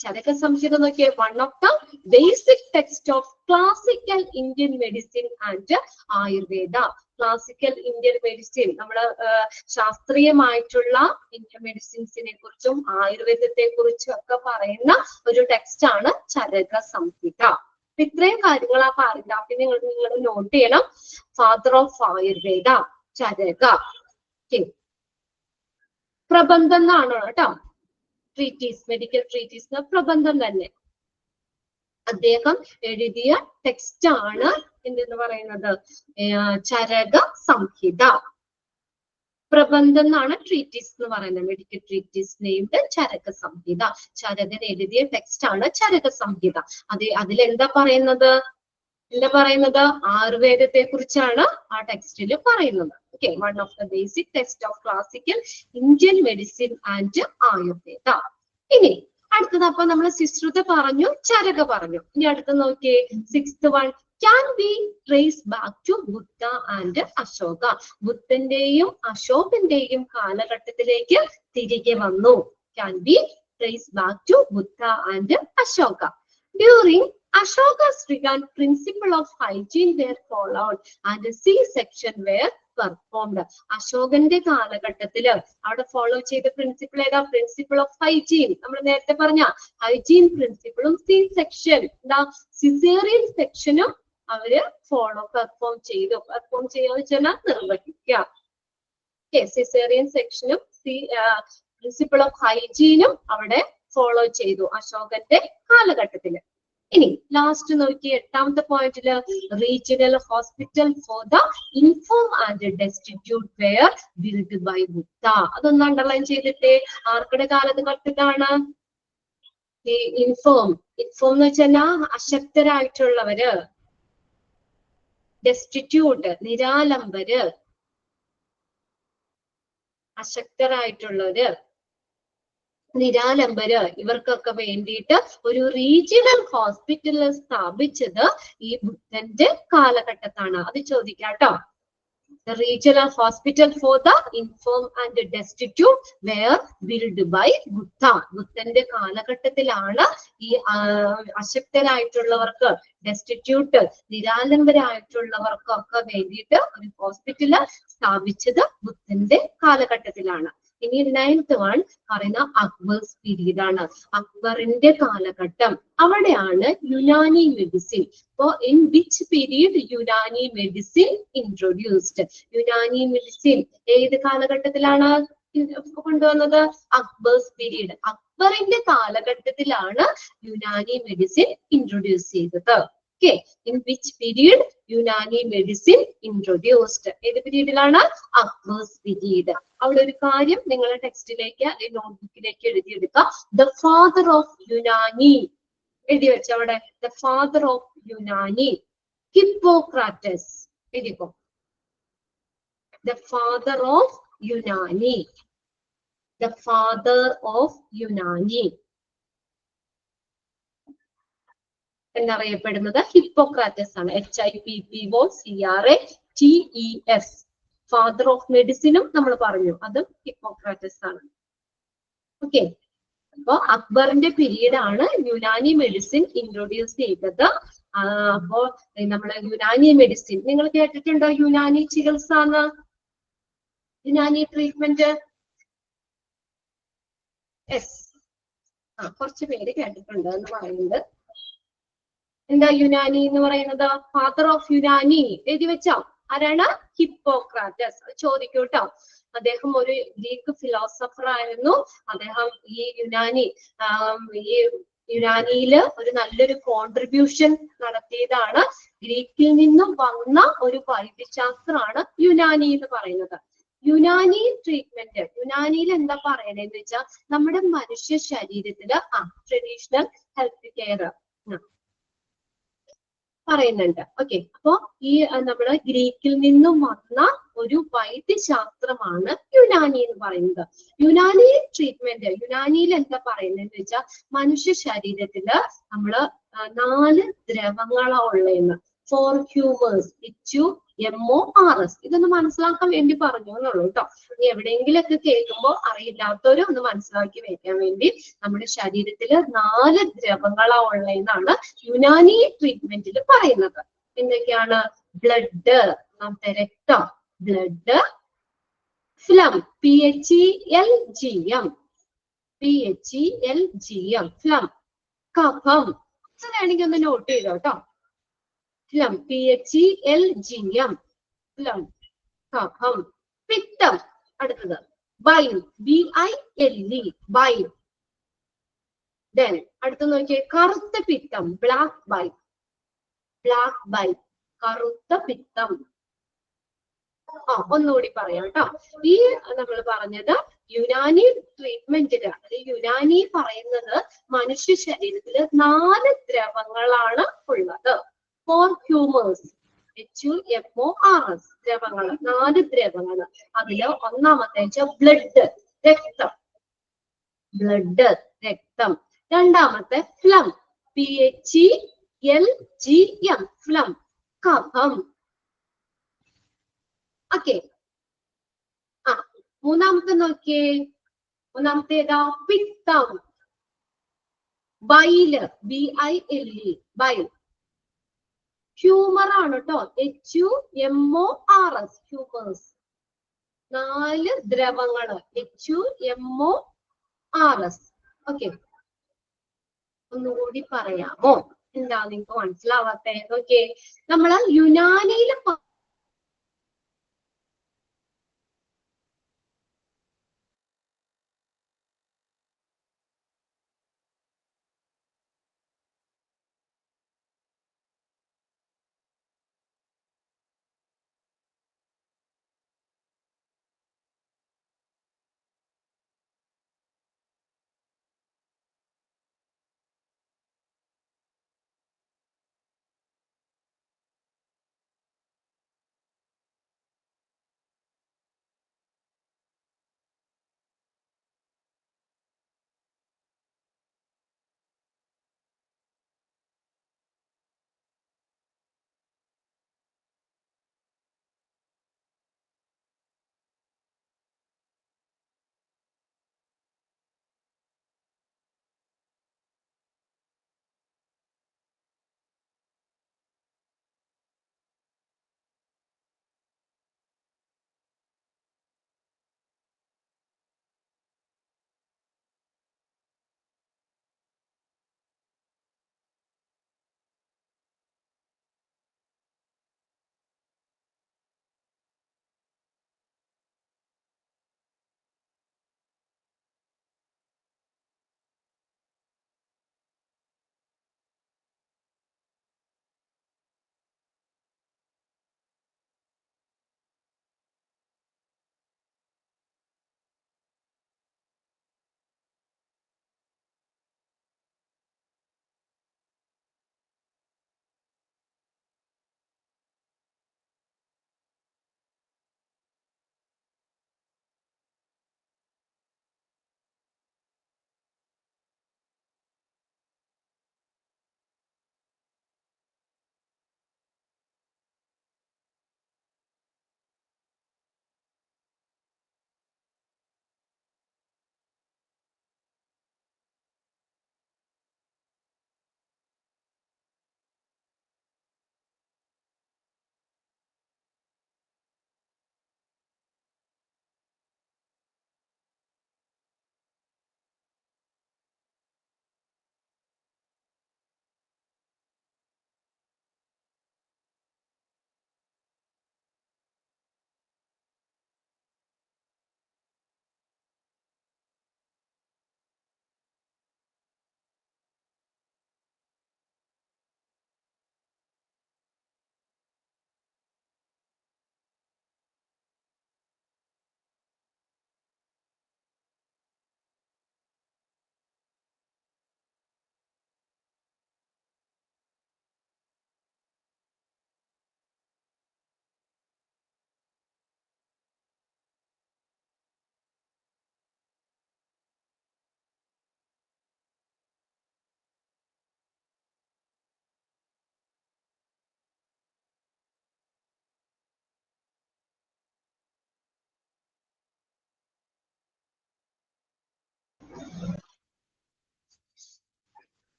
ചരക സംഹിത നോക്കിയേ, one of the basic text of classical Indian medicine and Ayurveda. Classical Indian medicine, നമ്മള് ശാസ്ത്രീയമായിട്ടുള്ള ഇന്ത്യൻ മെഡിസിൻസിനെ കുറിച്ചും ആയുർവേദത്തെ കുറിച്ചും ഒക്കെ പറയുന്ന ഒരു ടെക്സ്റ്റ് ആണ് ചരക സംഹിത. ഇത്രയും കാര്യങ്ങൾ ആ പാരഗ്രാഫിൽ നിങ്ങൾ നോട്ട് ചെയ്യണം. Father of Ayurveda, Charaka. പ്രബന്ധം എന്നാണ് കേട്ടോ. ട്രീറ്റീസ്, മെഡിക്കൽ ട്രീറ്റീസ് പ്രബന്ധം തന്നെ. അദ്ദേഹം എഴുതിയ ടെക്സ്റ്റ് ആണ് എന്തെന്ന് പറയുന്നത്? ചരക സംഹിത. പ്രബന്ധം എന്നാണ് ട്രീറ്റീസ് എന്ന് പറയുന്നത്. മെഡിക്കൽ ട്രീറ്റീസ് നെയ്മഡ് ചരക സംഹിത. ചരകൻ എഴുതിയ ടെക്സ്റ്റ് ആണ് ചരക സംഹിത. അതിലെന്താ പറയുന്നത്? ആയുർവേദത്തെ കുറിച്ചാണ് ആ ടെക്സ്റ്റിൽ പറയുന്നത്. Okay, one of the basic text of classical Indian medicine and Ayurveda. ഇനി അടുത്തത്, അപ്പൊ നമ്മൾ സുശ്രുത പറഞ്ഞു, ചരക പറഞ്ഞു. ഇനി അടുത്ത് നോക്കിയേ, 6th one, can be traced back to Buddha and Ashoka. ബുദ്ധന്റെയും അശോകന്റെയും കാലഘട്ടത്തിലേക്ക് തിരികെ വന്നു. Can be traced back to Buddha and Ashoka. During Ashoka's reign, principle of hygiene were followed and C-section were performed. അശോകന്റെ കാലഘട്ടത്തില് അവിടെ ഫോളോ ചെയ്ത പ്രിൻസിപ്പിൾ ഏതാ? Principle of hygiene. നമ്മൾ നേരത്തെ പറഞ്ഞ ഹൈജീൻ പ്രിൻസിപ്പിളും C-section എന്താ? സിസേറിയൻ സെക്ഷനും അവര് പെർഫോം ചെയ്തു. പെർഫോം ചെയ്യാന്ന് വെച്ചാൽ നിർവഹിക്കുക. സിസേറിയൻ സെക്ഷനും പ്രിൻസിപ്പിൾ ഓഫ് ഹൈജീനും അവിടെ ഫോളോ ചെയ്തു അശോകന്റെ കാലഘട്ടത്തില്. ഇനി ലാസ്റ്റ് നോക്കി 8ാമത്തെ പോയിന്റില്, regional hospital for the infirm and destitute were build by Buddha. അതൊന്ന് അണ്ടർലൈൻ ചെയ്തിട്ടേ. ആർക്കടെ കാലഘട്ടത്തിലാണ്? ഈ ഇൻഫോം എന്ന് വെച്ചാൽ അശക്തരായിട്ടുള്ളവര്, ഡെസ്റ്റിറ്റ്യൂട്ട് നിരാലംബര്, അശക്തരായിട്ടുള്ളവര്, നിരാലംബര് ഇവർക്കൊക്കെ വേണ്ടിയിട്ട് ഒരു റീജിയണൽ ഹോസ്പിറ്റൽ സ്ഥാപിച്ചത് ഈ ബുദ്ധന്റെ കാലഘട്ടത്താണ്. അത് ചോദിക്കാട്ടോ. The regional hospital for the infirm and destitute were built by Buddha. ബുദ്ധന്റെ കാലഘട്ടത്തിലാണ് ഈ അശക്തരായിട്ടുള്ളവർക്ക്, ഡെസ്റ്റിറ്റ്യൂട്ട്, നിരാലംബരായിട്ടുള്ളവർക്കൊക്കെ വേണ്ടിയിട്ട് ഒരു ഹോസ്പിറ്റല് സ്ഥാപിച്ചത് ബുദ്ധന്റെ കാലഘട്ടത്തിലാണ്. ഇനി 9th വൺ പറയുന്ന അക്ബർസ് പീരീഡ് ആണ്. അക്ബറിന്റെ കാലഘട്ടം, അവിടെയാണ് യുനാനി മെഡിസിൻ. അപ്പോ in which period Unani medicine introduced? Unani medicine ഏത് കാലഘട്ടത്തിലാണ് കൊണ്ടുവന്നത്? അക്ബർസ് പീരീഡ്. അക്ബറിന്റെ കാലഘട്ടത്തിലാണ് യുനാനി മെഡിസിൻ ഇൻട്രൊഡ്യൂസ് ചെയ്തത്. Okay, in which period Unani medicine introduced? ഏത് പീരീഡിലാണ്? അക്ബർസ് പീരീഡ്. അവിടെ ഒരു കാര്യം നിങ്ങളുടെ ടെക്സ്റ്റിലേക്ക് അല്ലെങ്കിൽ നോട്ട്ബുക്കിലേക്ക് എഴുതിയെടുക്കുക. ദ ഫാദർ ഓഫ് യുനാനി എഴുതി വെച്ച അവിടെ. The father of Unani Hippocrates എഴുതിക്കോ. The father of Unani. The father of Unani എന്നറിയപ്പെടുന്നത് ഹിപ്പോക്രാറ്റസ് ആണ്. HIPPOCRATES. ഫാദർ ഓഫ് മെഡിസിനും നമ്മൾ പറഞ്ഞു, അതും ഹിപ്പോക്രാറ്റസ് ആണ്. ഓക്കെ, അപ്പൊ അക്ബറിന്റെ പീരീഡ് ആണ് യുനാനി മെഡിസിൻ ഇൻട്രൊഡ്യൂസ് ചെയ്തത്. അപ്പോ നമ്മള് യുനാനി മെഡിസിൻ നിങ്ങൾ കേട്ടിട്ടുണ്ടോ? യുനാനി ചികിത്സ, യുനാനി ട്രീറ്റ്മെന്റ്. യെസ്, കുറച്ച് പേര് കേട്ടിട്ടുണ്ട് എന്ന് പറയുന്നത്. എന്താ യുനാനി എന്ന് പറയുന്നത്? ഫാദർ ഓഫ് യുനാനി എഴുതി വെച്ചോ. ആരാണ്? ഹിപ്പോക്രാറ്റസ്. ചോദിക്കൂട്ടോ. അദ്ദേഹം ഒരു ഗ്രീക്ക് ഫിലോസഫർ ആയിരുന്നു. അദ്ദേഹം ഈ യുനാനിയില് ഒരു നല്ലൊരു കോൺട്രിബ്യൂഷൻ നടത്തിയതാണ്. ഗ്രീക്കിൽ നിന്നും വന്ന ഒരു വൈദ്യശാസ്ത്രമാണ് യുനാനി എന്ന് പറയുന്നത്. യുനാനി ട്രീറ്റ്മെന്റ്, യുനാനിയിൽ എന്താ പറയണേന്ന് വെച്ചാൽ നമ്മുടെ മനുഷ്യ ശരീരത്തില് ട്രഡീഷണൽ ഹെൽത്ത് കെയർ പറയുന്നുണ്ട്. ഓക്കെ, അപ്പോ ഈ നമ്മള് ഗ്രീക്കിൽ നിന്നും വന്ന ഒരു വൈദ്യശാസ്ത്രമാണ് യുനാനി എന്ന് പറയുന്നത്. യുനാനി ട്രീറ്റ്മെന്റ്, യുനാനിയിൽ എന്താ പറയുന്നതെന്ന് വെച്ചാൽ മനുഷ്യ ശരീരത്തില് നമ്മള് 4 ദ്രവങ്ങളാ ഉള്ളതെന്ന്. 4 ഹ്യൂമേഴ്സ്, HUMORS. ഇതൊന്ന് മനസ്സിലാക്കാൻ വേണ്ടി പറഞ്ഞു എന്നുള്ളൂ കേട്ടോ. ഇനി എവിടെയെങ്കിലൊക്കെ കേൾക്കുമ്പോൾ അറിയില്ലാത്തവരും ഒന്ന് മനസ്സിലാക്കി വെക്കാൻ വേണ്ടി. നമ്മുടെ ശരീരത്തില് 4 ദ്രവങ്ങളാ ഉള്ളതെന്നാണ് യുനാനി ട്രീറ്റ്മെന്റിൽ പറയുന്നത്. എന്തൊക്കെയാണ്? ബ്ലഡ്, രക്തം, ബ്ലഡ്. Film, PHELGM, film. കഫം, വേണമെങ്കിൽ ഒന്ന് നോട്ട് ചെയ്തോ കേട്ടോ. ഫിലം, PHELGM, ഫിലം, കഫം. പിത്തം, അടുത്തത് ബൈൽ, BILE, ബൈൽ. ദെൻ അടുത്ത നോക്കിയേ, കറുത്ത പിത്തം, ബ്ലാക്ക് ബൈൽ, കറുത്ത പിത്തം. ഒന്നുകൂടി പറയാം കേട്ടോ. ഈ നമ്മൾ പറഞ്ഞത് യുനാനി ട്രീറ്റ്മെന്റില്, യുനാനി പറയുന്നത് മനുഷ്യ ശരീരത്തില് 4 ദ്രവങ്ങളാണ് ഉള്ളത്. 4 ഹ്യൂമേഴ്സ്, HUMORS, ദ്രവങ്ങൾ, 4 ദ്രവങ്ങൾ. അതില് ഒന്നാമത്തെ ബ്ലഡ്, രക്തം, രക്തം. രണ്ടാമത്തെ ഫ്ലം, PHELGM, ഫ്ലം, കഫം. ഓക്കെ, മൂന്നാമത്തെ നോക്കിയേ. മൂന്നാമത്തെ ഏതാ? പിത്തം, ബൈല്, BILE, ബൈൽ. ഹ്യൂമർ ആണ് കേട്ടോ, HUMORS, ഹ്യൂമേഴ്സ്. 4 ദ്രവങ്ങള്, HUMORS. ഓക്കെ, ഒന്നുകൂടി പറയാമോ? എന്താ നിങ്ങൾക്ക് മനസ്സിലാവാത്തെ? ഓക്കെ, നമ്മള് യുനാനിയിൽ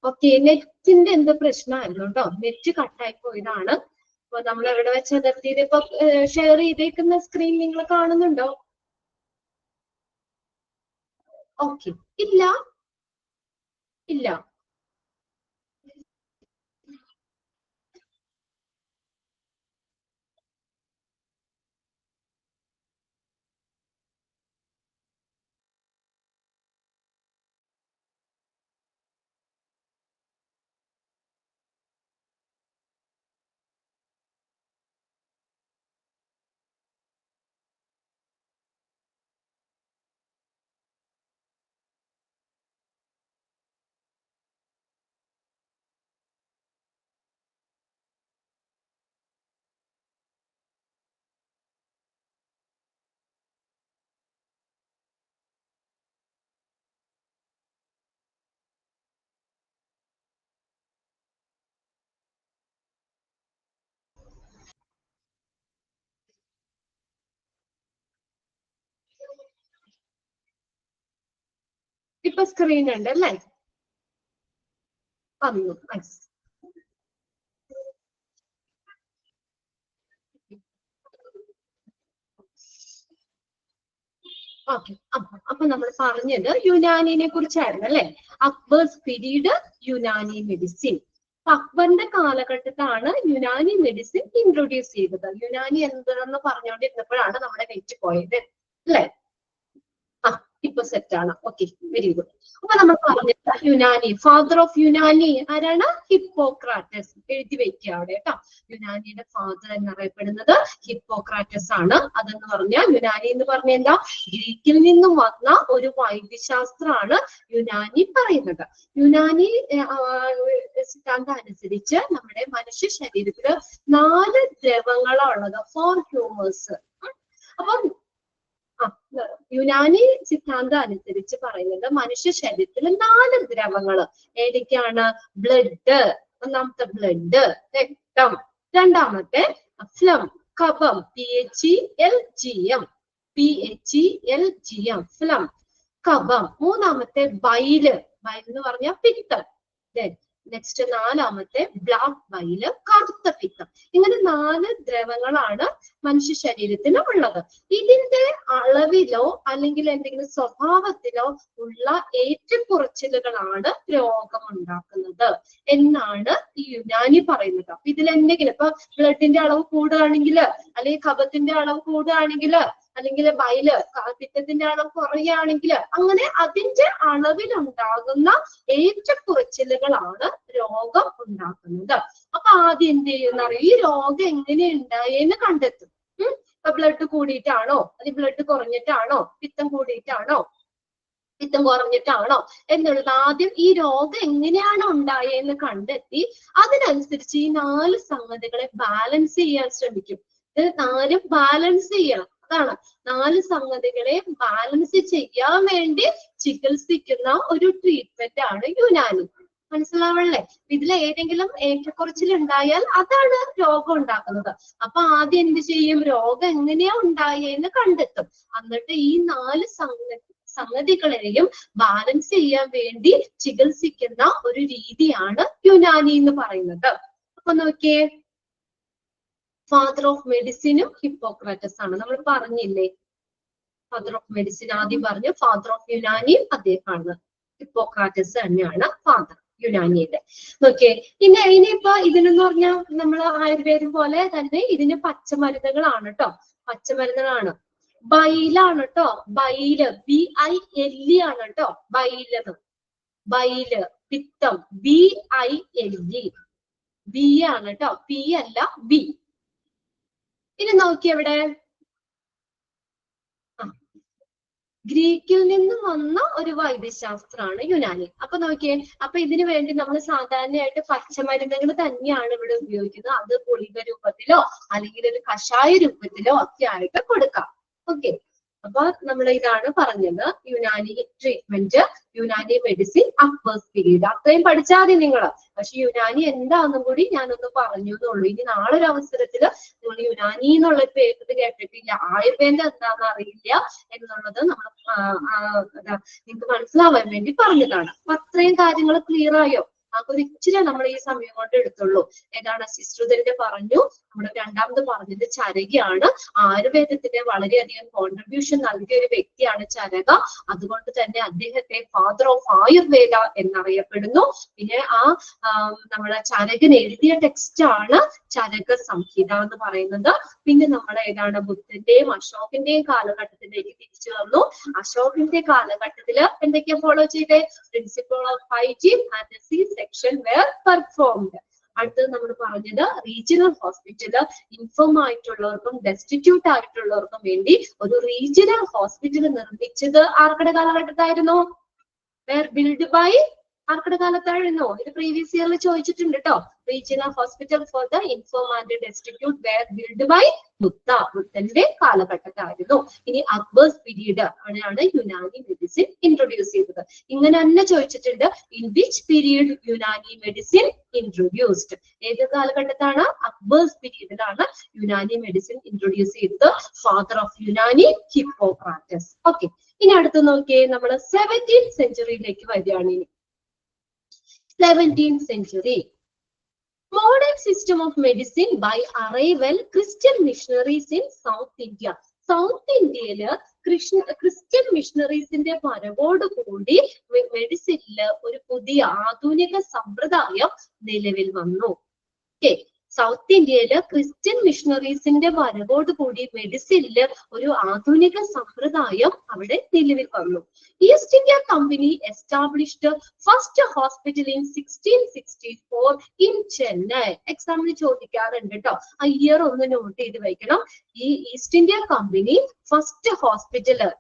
ഓക്കെ, നെറ്റിന്റെ എന്ത് പ്രശ്നമായിരുന്നു കേട്ടോ, നെറ്റ് കട്ടായി പോയതാണ്. അപ്പൊ നമ്മൾ എവിടെ വെച്ച് നിർത്തിയത്? ഇപ്പൊ ഷെയർ ചെയ്തേക്കുന്ന സ്ക്രീൻ നിങ്ങൾ കാണുന്നുണ്ടോ? ഓക്കെ, ഇല്ല ഇല്ല. ഇപ്പൊ സ്ക്രീൻ ഉണ്ട് അല്ലേ? വന്നു. ഓക്കെ, അപ്പൊ നമ്മൾ പറഞ്ഞത് യുനാനിനെ കുറിച്ചായിരുന്നു അല്ലെ? Akbar's period Unani medicine. അക്ബറിന്റെ കാലഘട്ടത്താണ് യുനാനി മെഡിസിൻ ഇൻട്രൊഡ്യൂസ് ചെയ്തത്. യുനാനി എന്താണെന്ന് പറഞ്ഞുകൊണ്ടിരുന്നപ്പോഴാണ് നമ്മുടെ നെറ്റ് പോയത് അല്ലെ? ഇപ്പൊ സെറ്റ് ആണ്. Okay, very good. അപ്പൊ നമ്മൾ പറഞ്ഞത് യുനാനി, ഫാദർ ഓഫ് യുനാനി ആരാണ്? ഹിപ്പോക്രാറ്റസ്. എഴുതി വെക്കുക അവിടെ കേട്ടോ. യുനാനിയുടെ ഫാദർ എന്നറിയപ്പെടുന്നത് ഹിപ്പോക്രാറ്റസ് ആണ്. അതെന്ന് പറഞ്ഞാൽ യുനാനി എന്ന് പറഞ്ഞ എന്താ? ഗ്രീക്കിൽ നിന്നും വന്ന ഒരു വൈദ്യശാസ്ത്രമാണ് യുനാനി പറയുന്നത്. യുനാനി സിദ്ധാന്തം അനുസരിച്ച് നമ്മുടെ മനുഷ്യ ശരീരത്തില് 4 ദ്രവങ്ങളാണുള്ളത്, 4 ഹ്യൂമേഴ്സ്. അപ്പം യുനാനി സിദ്ധാന്തം അനുസരിച്ച് പറയുന്നത് മനുഷ്യ ശരീരത്തിൽ 4 ദ്രവങ്ങള് ഏതൊക്കെയാണ്? ബ്ലഡ്, ഒന്നാമത്തെ ബ്ലഡ്, രക്തം. രണ്ടാമത്തെ ഫ്ലം, കഫം, PHELGM, ഫ്ലം, കഫം. മൂന്നാമത്തെ ബൈല്, ബൈൽ എന്ന് പറഞ്ഞാൽ പിത്തം. നെക്സ്റ്റ് നാലാമത്തെ ബ്ലാക്ക് ബൈല്, കറുത്ത പിത്തം. ഇങ്ങനെ 4 ദ്രവങ്ങളാണ് മനുഷ്യ ശരീരത്തിന് ഉള്ളത്. ഇതിന്റെ അളവിലോ അല്ലെങ്കിൽ എന്തെങ്കിലും സ്വഭാവത്തിലോ ഉള്ള ഏറ്റക്കുറച്ചിലുകളാണ് രോഗം ഉണ്ടാക്കുന്നത് എന്നാണ് ഈ യുനാനി പറയുന്നത്. അപ്പൊ ഇതിൽ എന്തെങ്കിലും ഇപ്പൊ ബ്ലഡിന്റെ അളവ് കൂടുകയാണെങ്കിൽ, അല്ലെങ്കിൽ കഫത്തിന്റെ അളവ് കൂടുകയാണെങ്കിൽ, അല്ലെങ്കിൽ ബൈല് പിത്തത്തിന്റെ അളവ് കുറയുകയാണെങ്കിൽ, അങ്ങനെ അതിന്റെ അളവിലുണ്ടാകുന്ന ഏറ്റക്കുറച്ചിലുകളാണ് രോഗം ഉണ്ടാക്കുന്നത്. അപ്പൊ ആദ്യം എന്ത് ചെയ്യുന്ന ഈ രോഗം എങ്ങനെ ഉണ്ടായെന്ന് കണ്ടെത്തും. ഇപ്പൊ ബ്ലഡ് കൂടിയിട്ടാണോ, അല്ലെങ്കിൽ ബ്ലഡ് കുറഞ്ഞിട്ടാണോ, പിത്തം കൂടിയിട്ടാണോ, പിത്തം കുറഞ്ഞിട്ടാണോ എന്നുള്ളത് ആദ്യം ഈ രോഗം എങ്ങനെയാണ് ഉണ്ടായെന്ന് കണ്ടെത്തി അതിനനുസരിച്ച് ഈ 4 സംഗതികളെ ബാലൻസ് ചെയ്യാൻ ശ്രമിക്കും. ഇത് 4 ബാലൻസ് ചെയ്യണം. അതാണ് 4 സംഗതികളെ ബാലൻസ് ചെയ്യാൻ വേണ്ടി ചികിത്സിക്കുന്ന ഒരു ട്രീറ്റ്മെന്റ് ആണ് യുനാനി. മനസ്സിലാവണല്ലേ? ഇതിൽ ഏതെങ്കിലും ഏറ്റക്കുറച്ചിൽ ഉണ്ടായാൽ അതാണ് രോഗം ഉണ്ടാക്കുന്നത്. അപ്പൊ ആദ്യം എന്ത് ചെയ്യും? രോഗം എങ്ങനെയാ ഉണ്ടായെന്ന് കണ്ടെത്തും. എന്നിട്ട് ഈ 4 സംഗതികളെയും ബാലൻസ് ചെയ്യാൻ വേണ്ടി ചികിത്സിക്കുന്ന ഒരു രീതിയാണ് യുനാനി എന്ന് പറയുന്നത്. അപ്പൊ നോക്കിയേ, ഫാദർ ഓഫ് മെഡിസിനും ഹിപ്പോക്രാറ്റസ് ആണ്. നമ്മൾ പറഞ്ഞില്ലേ, ഫാദർ ഓഫ് മെഡിസിൻ ആദ്യം പറഞ്ഞു, ഫാദർ ഓഫ് യുനാനിയും അദ്ദേഹമാണ്. ഹിപ്പോക്രാറ്റസ് തന്നെയാണ് ഫാദർ യുനാനിയുടെ. ഓക്കെ, ഇനിയിപ്പോ ഇതിനെന്ന് പറഞ്ഞാൽ നമ്മൾ ആയുർവേദം പോലെ തന്നെ ഇതിന് പച്ചമരുന്നുകളാണ് കേട്ടോ, പച്ചമരുന്നുകളാണ്. ബൈലാണ് കേട്ടോ, ബൈല്, BILE ആണ് കേട്ടോ, ബൈലെന്ന്. ബൈല്, പിത്തം, BILE, B ആണ് കേട്ടോ, P അല്ല B. ഇനി നോക്കിയെവിടെ, ഗ്രീക്കിൽ നിന്ന് വന്ന ഒരു വൈദ്യശാസ്ത്രമാണ് യുനാനി. അപ്പൊ നോക്കിയേ, അപ്പൊ ഇതിനു വേണ്ടി നമ്മൾ സാധാരണയായിട്ട് പച്ചമരുന്നുകൾ തന്നെയാണ് ഇവിടെ ഉപയോഗിക്കുന്നത്. അത് ഗുളിക രൂപത്തിലോ അല്ലെങ്കിൽ ഒരു കഷായ രൂപത്തിലോ ഒക്കെ ആയിട്ട് കൊടുക്കാം. ഓക്കെ, അപ്പൊ നമ്മൾ ഇതാണ് പറഞ്ഞത്, Unani treatment, Unani medicine, Akbar's period. അത്രയും പഠിച്ചാൽ മതി നിങ്ങള്. പക്ഷെ യുനാനി എന്താണെന്നും കൂടി ഞാനൊന്ന് പറഞ്ഞു എന്നുള്ളൂ. ഇനി നാളെ ഒരു അവസരത്തില് നിങ്ങൾ യുനാനി എന്നുള്ള പേര് കേട്ടിട്ടില്ല, ആയുർവേദം എന്താണെന്ന് അറിയില്ല എന്നുള്ളത് നമ്മൾ നിങ്ങൾക്ക് മനസ്സിലാവാൻ വേണ്ടി പറഞ്ഞതാണ്. അപ്പൊ അത്രയും കാര്യങ്ങൾ ക്ലിയർ ആയോ? ഒരു ഇച്ചിരി നമ്മൾ ഈ സമയം കൊണ്ട് എടുത്തുള്ളൂ. ഏതാണ് സിസ്റ്റർ പറഞ്ഞു, നമ്മൾ രണ്ടാമത് പറഞ്ഞത് ചരകയാണ്. ആയുർവേദത്തിന് വളരെയധികം കോൺട്രിബ്യൂഷൻ നൽകിയ ഒരു വ്യക്തിയാണ് ചരക. അതുകൊണ്ട് തന്നെ അദ്ദേഹത്തെ ഫാദർ ഓഫ് ആയുർവേദ എന്നറിയപ്പെടുന്നു. പിന്നെ നമ്മുടെ ചരകൻ എഴുതിയ ടെക്സ്റ്റ് ആണ് ചരക സംഹിത എന്ന് പറയുന്നത്. പിന്നെ നമ്മൾ ഏതാണ് ബുദ്ധന്റെയും അശോകന്റെയും കാലഘട്ടത്തിലേക്ക് തിരിച്ചു വന്നു. അശോകന്റെ കാലഘട്ടത്തില് എന്തൊക്കെയാ ഫോളോ ചെയ്തേ? Principle of hygiene and C-section were performed. അടുത്തത് നമ്മൾ പറഞ്ഞത് റീജിയണൽ ഹോസ്പിറ്റല് ഇൻഫോം ആയിട്ടുള്ളവർക്കും ഡെസ്റ്റിറ്റ്യൂട്ട് ആയിട്ടുള്ളവർക്കും വേണ്ടി ഒരു റീജിയണൽ ഹോസ്പിറ്റൽ നിർമ്മിച്ചത് ആർക്കടെ കാലഘട്ടത്തായിരുന്നു? വേർ ബിൽഡ് ബൈ ആർക്കടെ കാലത്തായിരുന്നു? ഇത് പ്രീവിയസ് ഇയറിൽ ചോദിച്ചിട്ടുണ്ട് കേട്ടോ. Regional hospital for the infirm and destitute were build by ബുദ്ധന്റെ കാലഘട്ടത്തായിരുന്നു. ഇനി അക്ബേഴ്സ് പീരീഡ് ആണ് യുനാനി മെഡിസിൻ ഇൻട്രൊഡ്യൂസ് ചെയ്തത്. ഇങ്ങനെ തന്നെ ചോദിച്ചിട്ടുണ്ട്, in which period Unani medicine introduced? ഏത് കാലഘട്ടത്താണ്? അക്ബേഴ്സ് പീരീഡിലാണ് യുനാനി മെഡിസിൻ ഇൻട്രൊഡ്യൂസ് ചെയ്തത്. Father of Unani Hippocrates. Okay, ഇനി അടുത്ത് നോക്കിയേ, നമ്മൾ 17th സെഞ്ചുറിയിലേക്ക് വരികയാണ്. ഇനി 17th century. Modern system of medicine by arrival Christian missionaries in South India. South ഇന്ത്യയില് ക്രിസ്ത്യൻ മിഷണറീസിന്റെ വരവോട് കൂടി മെഡിസിനില് ഒരു പുതിയ ആധുനിക സമ്പ്രദായം നിലവിൽ വന്നു. ഓക്കെ, സൗത്ത് ഇന്ത്യയില് ക്രിസ്ത്യൻ മിഷണറീസിന്റെ വരവോട് കൂടി മെഡിസിനില് ഒരു ആധുനിക സമ്പ്രദായം അവിടെ നിലവിൽ വന്നു. East India company established first hospital in 1664 in Chennai. എക്സാമിന് ചോദിക്കാറുണ്ട് കേട്ടോ, ആ ഇയർ ഒന്ന് നോട്ട് ചെയ്ത് വെക്കണം. ഈ east India company first hospital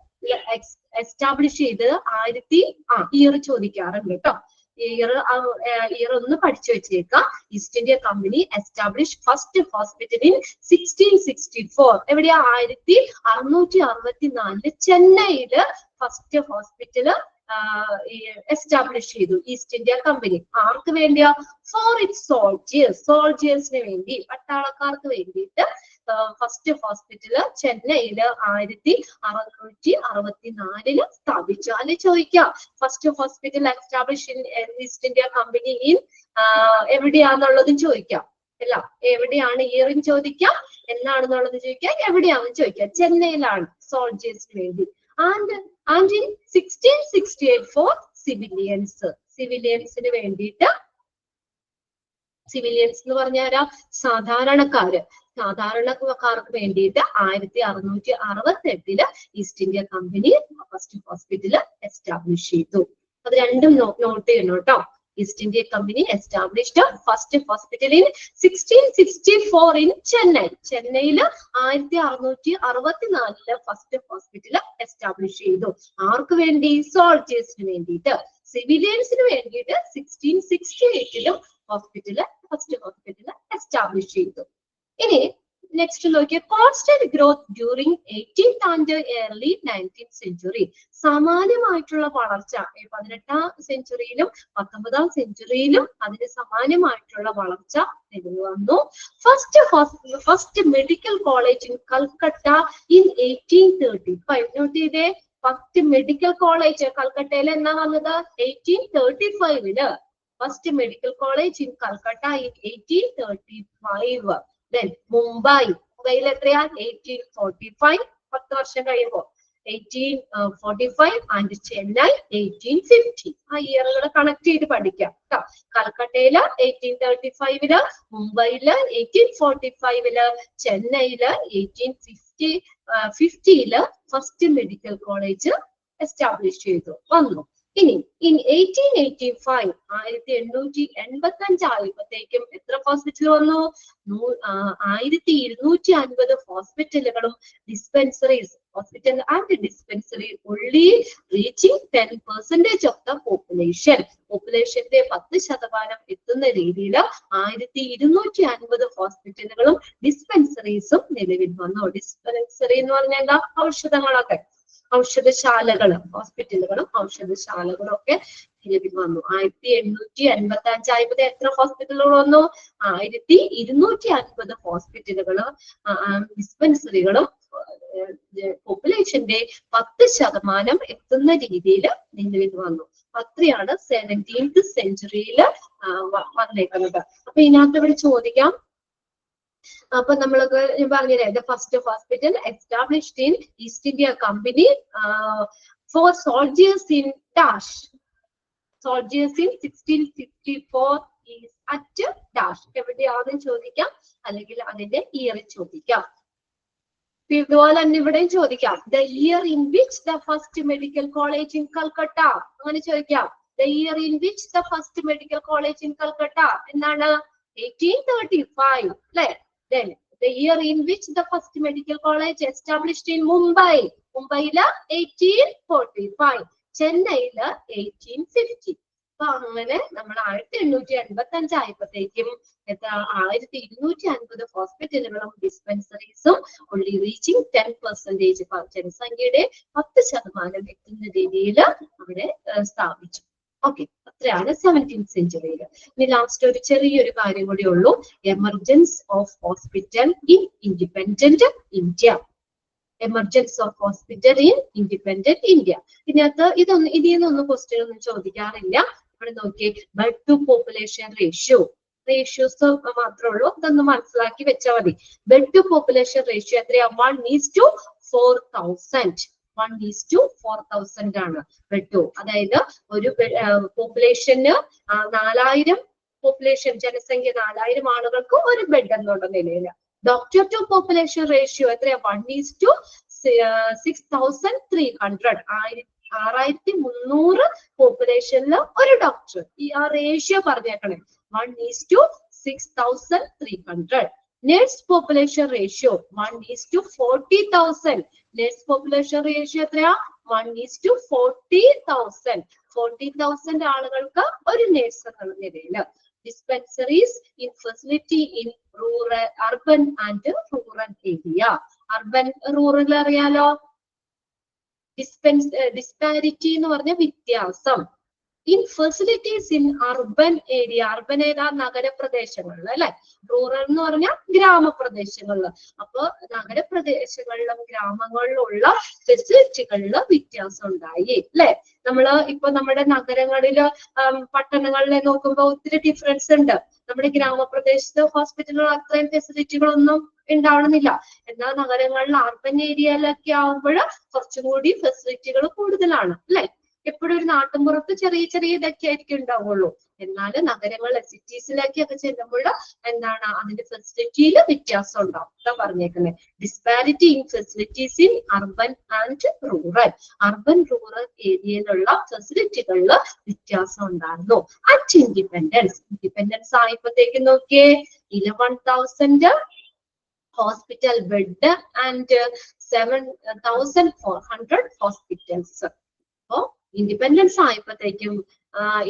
establish ചെയ്ത് ഇയർ ചോദിക്കാറുണ്ട് കേട്ടോ. ഇയർ ഒന്ന് പഠിച്ചു വെച്ചേക്കാം. East India company establish first hospital in 1664. എവിടെയാ? 1664 ചെന്നൈയില് ഫസ്റ്റ് ഹോസ്പിറ്റല് എസ്റ്റാബ്ലിഷ് ചെയ്തു ഈസ്റ്റ് ഇന്ത്യ കമ്പനി. ആർക്ക് വേണ്ടിയാ? ഫോർ ഇറ്റ് സോൾജേഴ്സിന് വേണ്ടി, പട്ടാളക്കാർക്ക് വേണ്ടിയിട്ട് ഫസ്റ്റ് ഹോസ്പിറ്റല് ചെന്നൈയില് 1664 സ്ഥാപിച്ചു. അല്ലെ ചോദിക്കാം, first hospital establish in East India Company in എവിടെയാന്നുള്ളതും ചോദിക്കാം. അല്ല, എവിടെയാണ് ഇയറും ചോദിക്കാം, എന്നാണെന്നുള്ളത് ചോദിക്കാം, എവിടെയാണെന്ന് ചോദിക്കാം. ചെന്നൈയിലാണ് സോൾജേഴ്സിന് വേണ്ടി. ആൻഡ് in 1668 for സിവിലിയൻസിന് വേണ്ടിയിട്ട്. സിവിലിയൻസ് എന്ന് പറഞ്ഞാൽ സാധാരണക്കാർക്ക് വേണ്ടിയിട്ട് 1668 east India company first hospital establish ചെയ്തു. അത് രണ്ടും നോട്ട് ചെയ്യണം കേട്ടോ. East India Company established first hospital in 1664 in Chennai. ചെന്നൈയില് 1664 first hospital establish ചെയ്തു. ആർക്ക് വേണ്ടി? സോൾജേഴ്സിന് വേണ്ടിയിട്ട്. സിവിലിയൻസിന് വേണ്ടിയിട്ട് 1668 ഫസ്റ്റ് ഹോസ്പിറ്റൽ എസ്റ്റാബ്ലിഷ് ചെയ്തു. ഇനി next Nokia constant growth during 18th and early 19th century. സമാനമായിട്ടുള്ള വളർച്ച 18ാം സെഞ്ചുറിയിലും 19ാം സെഞ്ചുറിയിലും അതിന് സമാനമായിട്ടുള്ള വളർച്ച നിലവിൽ വന്നു. First medical college in Calcutta in 1835. Note ചെയ്തേ, ഫസ്റ്റ് മെഡിക്കൽ കോളേജ് കൽക്കട്ടയിൽ എന്നാ വന്നത്? 1835. First medical college in Calcutta in 1835. Then മുംബൈയിൽ എത്രയാ? 1845. 10 വർഷം കഴിയുമ്പോ 1845 and ചെന്നൈ 1850. ആ ഇയറുകൾ കണക്ട് ചെയ്ത് പഠിക്കാം കേട്ടോ. കൽക്കട്ടയില് 1835, മുംബൈയില് 1845, ചെന്നൈയില് 1850 ഫസ്റ്റ് മെഡിക്കൽ കോളേജ് എസ്റ്റാബ്ലിഷ് ചെയ്തു വന്നു. ഇനി ഇൻ 1885 1885 ആയപ്പോഴത്തേക്കും എത്ര ഹോസ്പിറ്റൽ വന്നു? 1250 ഹോസ്പിറ്റലുകളും dispensaries. Hospital and dispensary only reaching 10% of the population. പോപ്പുലേഷന്റെ 10% എത്തുന്ന രീതിയിൽ 1250 ഹോസ്പിറ്റലുകളും ഡിസ്പെൻസറീസും നിലവിൽ വന്നു. ഡിസ്പെൻസറി എന്ന് പറഞ്ഞാൽ എന്താ? ഔഷധങ്ങളൊക്കെ, ഔഷധശാലകളും ഹോസ്പിറ്റലുകളും ഔഷധശാലകളും ഒക്കെ നിലവിൽ വന്നു. 1885 ആയപ്പോൾ എത്ര ഹോസ്പിറ്റലുകൾ വന്നു? 1250 ഹോസ്പിറ്റലുകളും ഡിസ്പെൻസറികളും പോപ്പുലേഷന്റെ 10% എത്തുന്ന രീതിയിൽ നിലവിൽ വന്നു. അത്രയാണ് 17th സെഞ്ചുറിയിൽ വന്നേക്കുന്നത്. അപ്പൊ ഇതിനകത്ത് ഇവിടെ ചോദിക്കാം, അപ്പൊ നമ്മളൊക്കെ പറഞ്ഞില്ലേ, the first hospital established in East India Company for soldiers in dash. Soldiers in 1654 is at dash. എവിടെയാണെന്ന് ചോദിക്കാം, അല്ലെങ്കിൽ അതിന്റെ ഇയർ ചോദിക്കാം. ഇതുപോലെ തന്നെ ഇവിടെയും ചോദിക്കാം, the year in which the first medical college in Calcutta. അങ്ങനെ ചോദിക്കാം, the year in which the first medical college in Calcutta എന്താണ്? 1835 അല്ലെ? Then the year in which the first medical college established in Mumbai. മുംബൈയില് 1845, ചെന്നൈയില് 1850. അപ്പൊ അങ്ങനെ നമ്മൾ 1885 ആയപ്പോഴത്തേക്കും 1250 ഹോസ്പിറ്റലുകളും ഡിസ്പെൻസറീസും only reaching 10%, ജനസംഖ്യയുടെ 10% എത്തുന്ന രീതിയിൽ അവിടെ സ്ഥാപിച്ചു. ഓക്കെ, അത്രയാണ് 17th സെഞ്ചുറിയിൽ. ഇനി ലാസ്റ്റ് ഒരു ചെറിയൊരു കാര്യം കൂടി ഉള്ളൂ, emergence of hospital in independent India. Emergence of hospital in independent India. ഇതിനകത്ത് ഇതിന്നൊന്നും ക്വസ്റ്റ്യൻ ഒന്നും ചോദിക്കാറില്ല. ഇവിടെ നോക്കിയേ, ബെഡ് ടു പോപ്പുലേഷൻ റേഷ്യോസ് മാത്രമേ ഉള്ളൂ, ഇതൊന്ന് മനസ്സിലാക്കി വെച്ചാൽ മതി. ബെഡ് ടു പോപ്പുലേഷൻ റേഷ്യോ എത്രയാ? 1:4000. 1:4000 ആണ് ബെഡ് ടു. അതായത് ഒരു പോപ്പുലേഷന് 4000 പോപ്പുലേഷൻ, ജനസംഖ്യ 4000 ആളുകൾക്ക് ഒരു ബെഡ് എന്നുള്ള നിലയിൽ. ഡോക്ടർ ടു പോപ്പുലേഷൻ റേഷ്യോ എത്രയാ? 1:6300. 6300 പോപ്പുലേഷനില് ഒരു ഡോക്ടർ. ഈ ആ റേഷ്യോ പറഞ്ഞേക്കണേ, 1:6300. Nurse population ratio 1:40,000. Nurse population ratio എത്രയാ? 1:40,000. 40,000 ആളുകൾക്ക് ഒരു നേഴ്സ് എന്നുള്ള നിലയില്. Dispensaries in facility in urban and rural area. Urban rural അറിയാലോ. ഡിസ്പാരിറ്റി എന്ന് പറഞ്ഞ വ്യത്യാസം. In facilities in urban area. Urban ഏതാ? നഗരപ്രദേശങ്ങളിൽ അല്ലെ. റൂറൽ എന്ന് പറഞ്ഞാൽ ഗ്രാമപ്രദേശങ്ങളിൽ. അപ്പൊ നഗരപ്രദേശങ്ങളിലും ഗ്രാമങ്ങളിലുള്ള ഫെസിലിറ്റികളില് വ്യത്യാസം ഉണ്ടായി അല്ലെ. ഇപ്പൊ നമ്മുടെ നഗരങ്ങളില് പട്ടണങ്ങളിലെ നോക്കുമ്പോ ഒത്തിരി ഡിഫറൻസ് ഉണ്ട്. നമ്മുടെ ഗ്രാമപ്രദേശത്ത് ഹോസ്പിറ്റലുകൾ അത്രയും ഫെസിലിറ്റികളൊന്നും ഉണ്ടാവണമെന്നില്ല. എന്നാൽ നഗരങ്ങളിൽ അർബൻ ഏരിയയിലൊക്കെ ആവുമ്പോൾ കുറച്ചും കൂടി ഫെസിലിറ്റികൾ കൂടുതലാണ് അല്ലെ. എപ്പോഴും ഒരു നാട്ടിൻപുറത്ത് ചെറിയ ചെറിയ ഇതൊക്കെ ആയിരിക്കും ഉണ്ടാവുള്ളൂ. എന്നാൽ നഗരങ്ങളിലെ സിറ്റീസിലേക്കൊക്കെ ചെല്ലുമ്പോൾ എന്താണ്, അതിന്റെ ഫെസിലിറ്റിയിൽ വ്യത്യാസം ഉണ്ടാവും. എന്താ പറഞ്ഞേക്കുന്നത്? Disparity in facilities in urban and rural. Urban rural ഏരിയയിലുള്ള ഫെസിലിറ്റികളിൽ വ്യത്യാസം ഉണ്ടായിരുന്നു. അറ്റ് ഇൻഡിപെൻഡൻസ് ആയപ്പോഴത്തേക്ക് നോക്കിയേ, 11,000 hospital bed and 7,400 hospitals. അപ്പോ ഇൻഡിപെൻഡൻസ് ആയപ്പോഴത്തേക്കും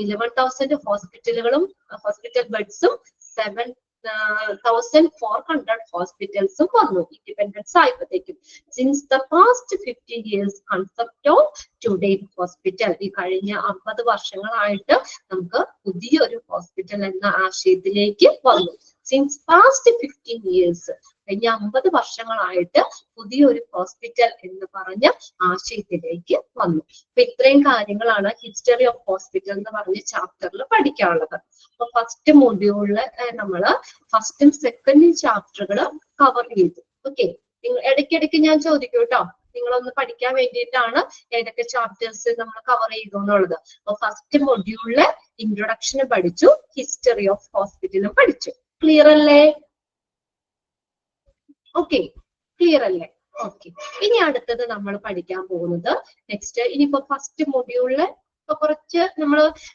11,000 ഹോസ്പിറ്റലുകളും ഹോസ്പിറ്റൽ ബെഡ്സും 7,400 ഹോസ്പിറ്റൽസും വന്നു ഇൻഡിപെൻഡൻസ് ആയപ്പോഴത്തേക്കും. Since the past 50 years concept of today hospital. ഈ കഴിഞ്ഞ 50 വർഷങ്ങളായിട്ട് നമുക്ക് പുതിയൊരു ഹോസ്പിറ്റൽ എന്ന ആശയത്തിലേക്ക് വന്നു. സിൻസ് പാസ്റ്റ് 15 years, കഴിഞ്ഞ 50 വർഷങ്ങളായിട്ട് പുതിയൊരു ഹോസ്പിറ്റൽ എന്ന് പറഞ്ഞ ആശയത്തിലേക്ക് വന്നു. അപ്പൊ ഇത്രയും കാര്യങ്ങളാണ് ഹിസ്റ്ററി ഓഫ് ഹോസ്പിറ്റൽ എന്ന് പറഞ്ഞ ചാപ്റ്ററിൽ പഠിക്കാനുള്ളത്. അപ്പൊ ഫസ്റ്റ് മൊഡ്യൂളില് നമ്മള് ഫസ്റ്റും സെക്കൻഡും ചാപ്റ്ററുകൾ കവർ ചെയ്തു. ഓക്കെ, ഇടയ്ക്കിടയ്ക്ക് ഞാൻ ചോദിക്കും കേട്ടോ, നിങ്ങളൊന്ന് പഠിക്കാൻ വേണ്ടിയിട്ടാണ് ഏതൊക്കെ ചാപ്റ്റേഴ്സ് നമ്മൾ കവർ ചെയ്തു എന്നുള്ളത്. അപ്പൊ ഫസ്റ്റ് മൊഡ്യൂളില് ഇൻട്രൊഡക്ഷൻ പഠിച്ചു, ഹിസ്റ്ററി ഓഫ് ഹോസ്പിറ്റലും പഠിച്ചു. ക്ലിയർ അല്ലേ? ഓക്കെ, ക്ലിയർ അല്ലേ? ഓക്കെ, ഇനി അടുത്തത് നമ്മൾ പഠിക്കാൻ പോകുന്നത് നെക്സ്റ്റ്. ഇനിയിപ്പോ ഫസ്റ്റ് മൊഡ്യൂളില് ഇപ്പൊ കുറച്ച്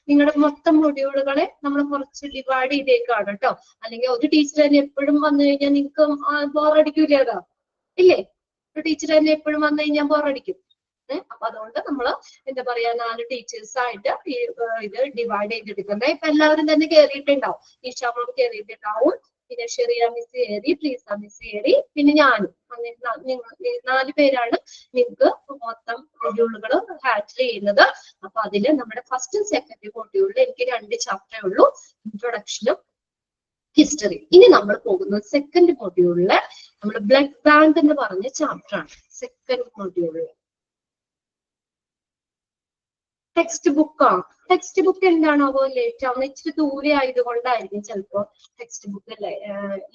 നിങ്ങളുടെ മൊത്തം മൊഡ്യൂളുകളെ നമ്മൾ കുറച്ച് ഡിവൈഡ് ചെയ്തേക്കാണ് കേട്ടോ. അല്ലെങ്കിൽ ഒരു ടീച്ചർ തന്നെ എപ്പോഴും വന്നു കഴിഞ്ഞാൽ നിങ്ങൾക്ക് ബോറടിക്കൂലേതാ? ഇല്ലേ? ഒരു ടീച്ചർ തന്നെ എപ്പോഴും വന്നു കഴിഞ്ഞാൽ ബോറടിക്കും. അപ്പൊ അതുകൊണ്ട് നമ്മള് എന്താ പറയാ, 4 ടീച്ചേഴ്സ് ആയിട്ട് ഇത് ഡിവൈഡ് ചെയ്തെടുക്കുന്നത്. ഇപ്പൊ എല്ലാവരും തന്നെ കയറിയിട്ടുണ്ടാവും. ഈശാമോൾ കയറിയിട്ടുണ്ടാവും, പിന്നെ ഷെറിയ മിസ് കയറി, പ്ലീസ മിസ് കയറി, പിന്നെ ഞാനും. 4 പേരാണ് നിങ്ങൾക്ക് മൊത്തം മൊഡ്യൂളുകൾ ഹാൻഡിൽ ചെയ്യുന്നത്. അപ്പൊ അതില് നമ്മുടെ ഫസ്റ്റും സെക്കൻഡും മൊഡ്യൂളിൽ എനിക്ക് 2 ചാപ്റ്ററേ ഉള്ളൂ, ഇൻട്രൊഡക്ഷനും ഹിസ്റ്ററി. ഇനി നമ്മൾ പോകുന്നത് സെക്കൻഡ് മൊഡ്യൂളില് നമ്മൾ ബ്ലഡ് ബാങ്ക് എന്ന് പറഞ്ഞ ചാപ്റ്റർ ആണ് സെക്കൻഡ് മൊഡ്യൂളിൽ. ടെക്സ്റ്റ് ബുക്ക് എന്താണാവോ ലേറ്റ് ആവുന്നത്, ഇച്ചിരി ദൂരെ ആയതുകൊണ്ടായിരിക്കും ചിലപ്പോ ടെക്സ്റ്റ് ബുക്ക്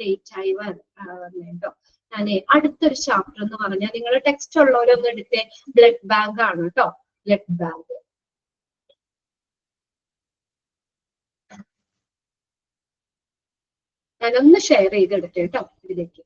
ലേറ്റ് ആയി വന്നോ. ഞാനേ അടുത്തൊരു ചാപ്റ്റർ എന്ന് പറഞ്ഞാൽ നിങ്ങൾ ടെക്സ്റ്റ് ഉള്ളവരൊന്നും എടുത്തേ, ബ്ലഡ് ബാങ്ക് ആണ് കേട്ടോ. ബ്ലഡ് ബാങ്ക് ഞാനൊന്ന് ഷെയർ ചെയ്തെടുത്തേ കേട്ടോ ഇതിലേക്ക്.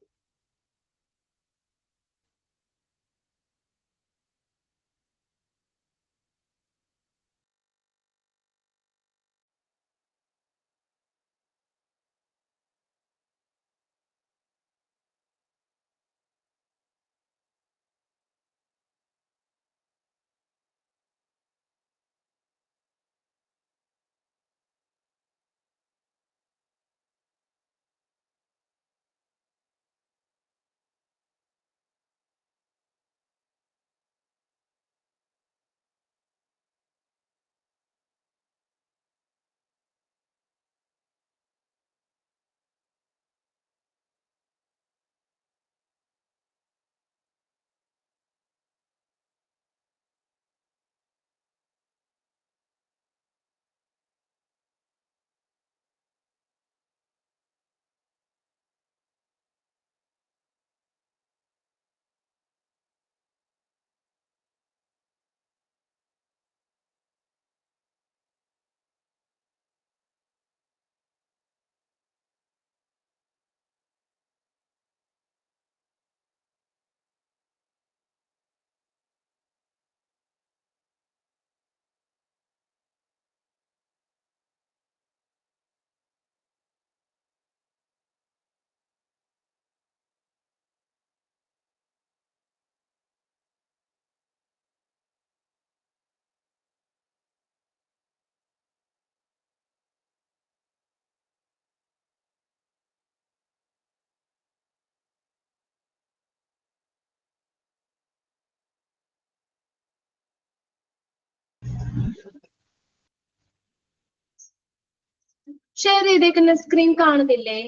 ഷെയർ ചെയ്തേക്കുന്ന സ്ക്രീൻ കാണുന്നില്ലേ?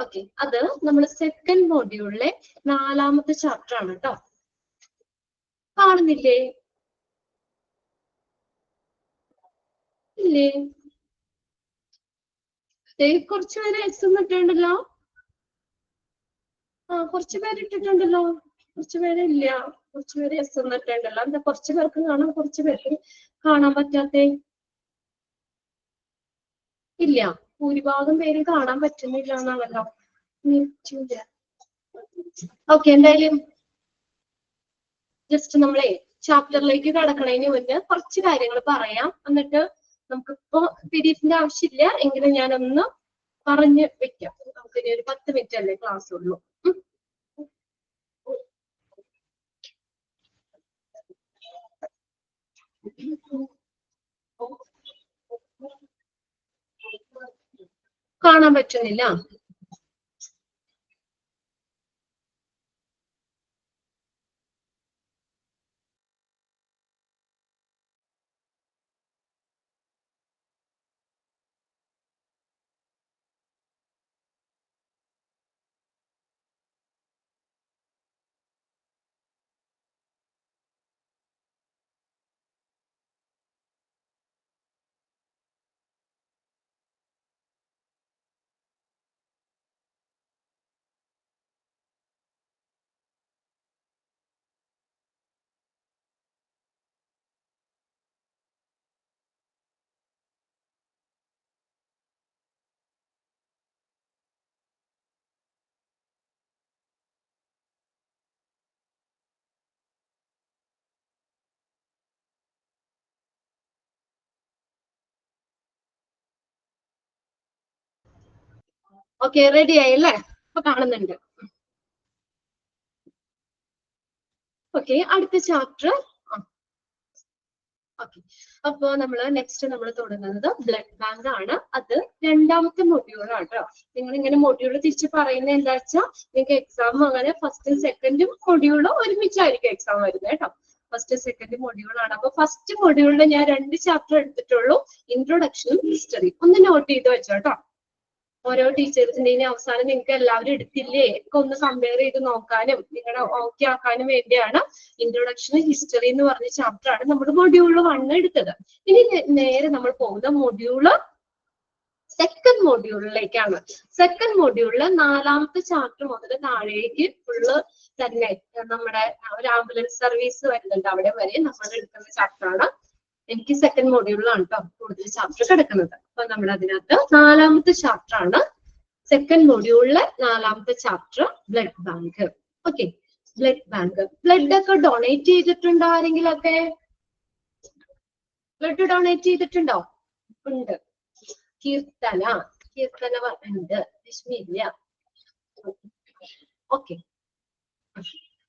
ഓക്കെ, അത് നമ്മൾ സെക്കൻഡ് മൊഡ്യൂളിലെ 4ാമത്തെ ചാപ്റ്റർ ആണ് കേട്ടോ. കാണുന്നില്ലേ? ഇല്ലേ? കുറച്ചു പേര് എസ് ഇട്ടിട്ടുണ്ടല്ലോ. കുറച്ചു പേര് ഇട്ടിട്ടുണ്ടല്ലോ. കുറച്ചു പേര് ഇല്ല, കുറച്ചു പേര് എസ് ഇട്ടിട്ടുണ്ടല്ലോ. എന്താ കുറച്ചു പേർക്ക് കാണാം, കുറച്ചു പേർക്ക് കാണാൻ പറ്റാത്തേ? ഇല്ല, ഭൂരിഭാഗം പേര് കാണാൻ പറ്റുന്നില്ല എന്നാണല്ലോ. ഓക്കെ, എന്തായാലും ജസ്റ്റ് നമ്മളെ ചാപ്റ്ററിലേക്ക് കടക്കണതിന് മുന്നേ കുറച്ച് കാര്യങ്ങൾ പറയാം. എന്നിട്ട് നമുക്കിപ്പോ PDF-ന്റെ ആവശ്യമില്ല എങ്കിലും ഞാനൊന്ന് പറഞ്ഞു വെക്കാം. നമുക്കിനി ഒരു 10 മിനിറ്റ് അല്ലേ ക്ലാസ് ഉള്ളൂ. കാണാൻ പറ്റുന്നില്ല? ഓക്കെ, റെഡി ആയല്ലേ? അപ്പൊ കാണുന്നുണ്ട്. ഓക്കെ, അടുത്ത ചാപ്റ്റർ. ഓക്കെ, അപ്പൊ നെക്സ്റ്റ് നമ്മൾ തുടങ്ങുന്നത് ബ്ലഡ് ബാങ്ക് ആണ്. അത് 2ാമത്തെ മൊഡ്യൂളാണ് കേട്ടോ. നിങ്ങൾ ഇങ്ങനെ മൊഡ്യൂൾ തിരിച്ച് പറയുന്നത് എന്താ വെച്ചാൽ നിങ്ങൾക്ക് എക്സാം അങ്ങനെ ഫസ്റ്റും സെക്കൻഡും മൊഡ്യൂളും ഒരുമിച്ചായിരിക്കും എക്സാം വരുന്നത് കേട്ടോ. ഫസ്റ്റ് സെക്കൻഡ് മൊഡ്യൂളാണ്. അപ്പൊ ഫസ്റ്റ് മൊഡ്യൂളിൽ ഞാൻ 2 ചാപ്റ്റർ എടുത്തിട്ടുള്ളൂ, ഇൻട്രൊഡക്ഷനും ഹിസ്റ്ററി. ഒന്ന് നോട്ട് ചെയ്ത് വെച്ചോ കേട്ടോ. ഓരോ ടീച്ചേഴ്സിന്റെയും അവസാനം നിങ്ങൾക്ക് എല്ലാവരും എടുത്തില്ലേ ഒക്കെ ഒന്ന് കമ്പയർ ചെയ്ത് നോക്കാനും നിങ്ങളുടെ ഓക്കെ ആക്കാനും വേണ്ടിയാണ് ഇൻട്രൊഡക്ഷൻ ഹിസ്റ്ററി എന്ന് പറഞ്ഞ ചാപ്റ്റർ ആണ് നമ്മുടെ മൊഡ്യൂള് 1 എടുത്തത്. ഇനി നേരെ നമ്മൾ പോകുന്ന മൊഡ്യൂള് സെക്കൻഡ് മൊഡ്യൂളിലേക്കാണ്. സെക്കൻഡ് മൊഡ്യൂളില് 4ാമത്തെ ചാപ്റ്റർ മുതൽ താഴേക്ക് ഫുള്ള് തന്നെ നമ്മുടെ ഒരു ആംബുലൻസ് സർവീസ് വരുന്നുണ്ട്. അവിടെ വരെ നമ്മൾ എടുക്കുന്ന ചാപ്റ്റർ ആണ്. എനിക്ക് സെക്കൻഡ് മൊഡ്യൂളിലാണ് കേട്ടോ കൂടുതൽ ചാപ്റ്റർ കിടക്കുന്നത്. അപ്പൊ നമ്മൾ അതിനകത്ത് 4ാമത്തെ ചാപ്റ്റർ ആണ്. സെക്കൻഡ് മൊഡ്യൂളിലെ 4ാമത്തെ chapter blood bank. Okay, blood bank. Blood ഒക്കെ ഡൊണേറ്റ് ചെയ്തിട്ടുണ്ടോ ആരെങ്കിലും ഒക്കെ? ബ്ലഡ് ഡൊണേറ്റ് ചെയ്തിട്ടുണ്ടോ? ഉണ്ട്. കീർത്തന ഉണ്ട്, രശ്മി ഇല്ല. ഓക്കെ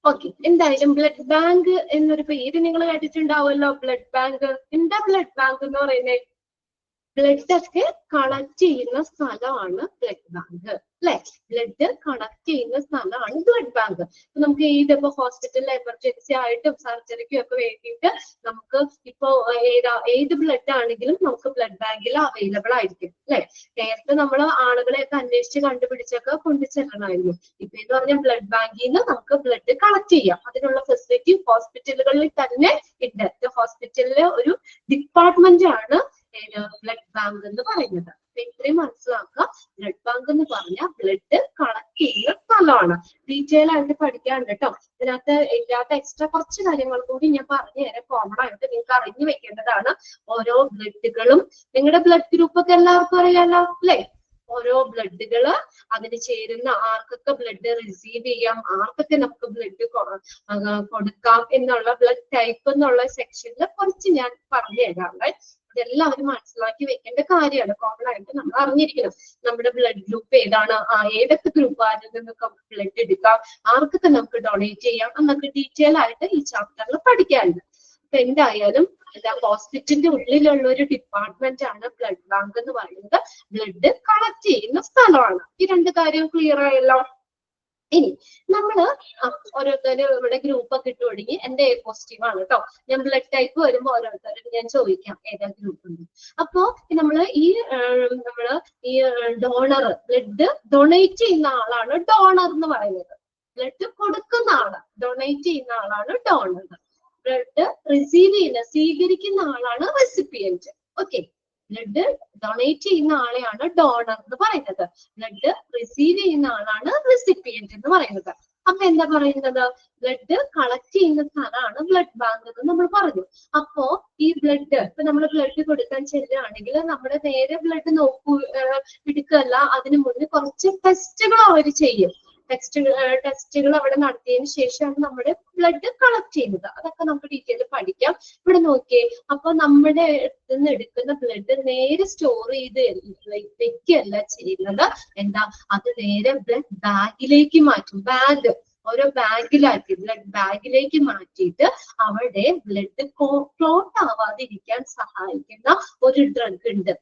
ഓക്കെ, എന്തായാലും ബ്ലഡ് ബാങ്ക് എന്നൊരു പേര് നിങ്ങൾ കേട്ടിട്ടുണ്ടാവുമല്ലോ. ബ്ലഡ് ബാങ്ക് എന്താ ബ്ലഡ് ബാങ്ക് എന്ന് പറയുന്നത്? ബ്ലഡ് ഒക്കെ കളക്ട് ചെയ്യുന്ന സ്ഥലമാണ് ബ്ലഡ് ബാങ്ക് അല്ലെ? ബ്ലഡ് കളക്ട് ചെയ്യുന്ന സ്ഥലമാണ് ബ്ലഡ് ബാങ്ക്. നമുക്ക് ഏതിപ്പോ ഹോസ്പിറ്റലിൽ എമർജൻസി ആയിട്ടും സർജറിക്കും ഒക്കെ വേണ്ടിയിട്ട് നമുക്ക് ഇപ്പോ ഏത് ബ്ലഡ് ആണെങ്കിലും നമുക്ക് ബ്ലഡ് ബാങ്കിൽ അവൈലബിൾ ആയിരിക്കും അല്ലെ? നേരത്തെ നമ്മൾ ആളുകളെയൊക്കെ അന്വേഷിച്ച് കണ്ടുപിടിച്ചൊക്കെ കൊണ്ടുചെല്ലണമായിരുന്നു. ഇപ്പൊ എന്ന് പറഞ്ഞാൽ ബ്ലഡ് ബാങ്കിൽ നിന്ന് നമുക്ക് ബ്ലഡ് കളക്ട് ചെയ്യാം. അതിനുള്ള ഫെസിലിറ്റി ഹോസ്പിറ്റലുകളിൽ തന്നെ ഉണ്ട്. ഹോസ്പിറ്റലിലെ ഒരു ഡിപ്പാർട്ട്മെന്റ് ആണ് ബ്ലഡ് ബാങ്ക് എന്ന് പറയുന്നത്. ഇത്രയും മനസ്സിലാക്കുക. ബ്ലഡ് ബാങ്ക് എന്ന് പറഞ്ഞാൽ ബ്ലഡ് കളക്ട് ചെയ്യുന്ന സ്ഥലമാണ്. ഡീറ്റെയിൽ ആയിട്ട് പഠിക്കാണ്ട് കേട്ടോ. ഇതിനകത്ത് ഇല്ലാത്ത എക്സ്ട്രാ കുറച്ച് കാര്യങ്ങൾ കൂടി ഞാൻ പറഞ്ഞു തരാം. കോമൺ ആയിട്ട് നിങ്ങൾക്ക് അറിഞ്ഞു വെക്കേണ്ടതാണ്. ഓരോ ബ്ലഡുകളും നിങ്ങളുടെ ബ്ലഡ് ഗ്രൂപ്പ് ഒക്കെ എല്ലാവർക്കും അറിയാലോ അല്ലെ? ഓരോ ബ്ലഡുകള് അതിന് ചേരുന്ന ആർക്കൊക്കെ ബ്ലഡ് റിസീവ് ചെയ്യാം, ആർക്കൊക്കെ നമുക്ക് ബ്ലഡ് കൊടുക്കാം എന്നുള്ള ബ്ലഡ് ടൈപ്പ് എന്നുള്ള സെക്ഷനിൽ കുറച്ച് ഞാൻ പറഞ്ഞു തരാം. ഇതെല്ലാവരും മനസ്സിലാക്കി വെക്കേണ്ട കാര്യമാണ്. കോമൺ ആയിട്ട് നമ്മൾ അറിഞ്ഞിരിക്കണം നമ്മുടെ ബ്ലഡ് ഗ്രൂപ്പ് ഏതാണ്, ഏതൊക്കെ ഗ്രൂപ്പ് ആരിൽ നിന്നൊക്കെ ബ്ലഡ് എടുക്കാം, ആർക്കൊക്കെ നമുക്ക് ഡൊണേറ്റ് ചെയ്യാം എന്നൊക്കെ ഡീറ്റെയിൽ ആയിട്ട് ഈ ചാപ്റ്ററിൽ പഠിക്കാനുണ്ട്. അപ്പൊ എന്തായാലും ഹോസ്പിറ്റലിന്റെ ഉള്ളിലുള്ള ഒരു ഡിപ്പാർട്ട്മെന്റ് ആണ് ബ്ലഡ് ബാങ്ക് എന്ന് പറയുന്നത്. ബ്ലഡ് കളക്ട് ചെയ്യുന്ന സ്ഥലമാണ്. ഈ 2 കാര്യം ക്ലിയർ ആയല്ലോ. ഇനി നമ്മള് ഓരോരുത്തരും ഇവിടെ ഗ്രൂപ്പ് ഒക്കെ ഇട്ട് തുടങ്ങി. എന്റെ പോസിറ്റീവ് ആണ് കേട്ടോ. ഞാൻ ബ്ലഡ് ടൈപ്പ് വരുമ്പോ ഓരോരുത്തരും ഞാൻ ചോദിക്കാം ഏതാ ഗ്രൂപ്പ് ഉണ്ട്. അപ്പോ നമ്മള് ഈ ഡോണർ ബ്ലഡ് ഡൊണേറ്റ് ചെയ്യുന്ന ആളാണ് ഡോണർ എന്ന് പറയുന്നത്. ബ്ലഡ് കൊടുക്കുന്ന ആള് ഡൊണേറ്റ് ചെയ്യുന്ന ആളാണ് ഡോണർ. ബ്ലഡ് റിസീവ് ചെയ്യുന്ന സ്വീകരിക്കുന്ന ആളാണ് റെസിപ്പിയന്റ്. ഓക്കെ, ബ്ലഡ് ഡൊണേറ്റ് ചെയ്യുന്ന ആളെയാണ് ഡോണർ എന്ന് പറയുന്നത്. ബ്ലഡ് റിസീവ് ചെയ്യുന്ന ആളാണ് റെസിപ്പിയന്റ് എന്ന് പറയുന്നത്. അപ്പൊ എന്താ പറയുന്നത്? ബ്ലഡ് കളക്ട് ചെയ്യുന്ന സ്ഥലമാണ് ബ്ലഡ് ബാങ്ക് എന്ന് നമ്മൾ പറഞ്ഞു. അപ്പോ ഈ ബ്ലഡ് ഇപ്പൊ നമ്മൾ ബ്ലഡ് കൊടുക്കാൻ ചെല്ലുകയാണെങ്കിൽ നമ്മുടെ നേരെ ബ്ലഡ് എടുക്കല്ല, അതിനു മുന്നേ കുറച്ച് ടെസ്റ്റുകൾ അവർ ചെയ്യും. ടെസ്റ്റുകൾ അവിടെ നടത്തിയതിനു ശേഷമാണ് നമ്മുടെ ബ്ലഡ് കളക്ട് ചെയ്യുന്നത്. അതൊക്കെ നമുക്ക് ഡീറ്റെയിൽ പഠിക്കാം. ഇവിടെ നോക്കിയേ, അപ്പൊ നമ്മുടെ അടുത്ത് നിന്ന് എടുക്കുന്ന ബ്ലഡ് നേരെ സ്റ്റോർ ചെയ്ത് വെക്കുകയല്ല ചെയ്യുന്നത്. എന്താ, അത് നേരെ ബ്ലഡ് ബാഗിലേക്ക് മാറ്റും. ബാഗ് ഓരോ ബാഗിലാക്കി ബ്ലഡ് ബാഗിലേക്ക് മാറ്റിയിട്ട് അവിടെ ബ്ലഡ് ക്ലോട്ട് ആവാതിരിക്കാൻ സഹായിക്കുന്ന ഒരു ഡ്രഗ് ഉണ്ട്.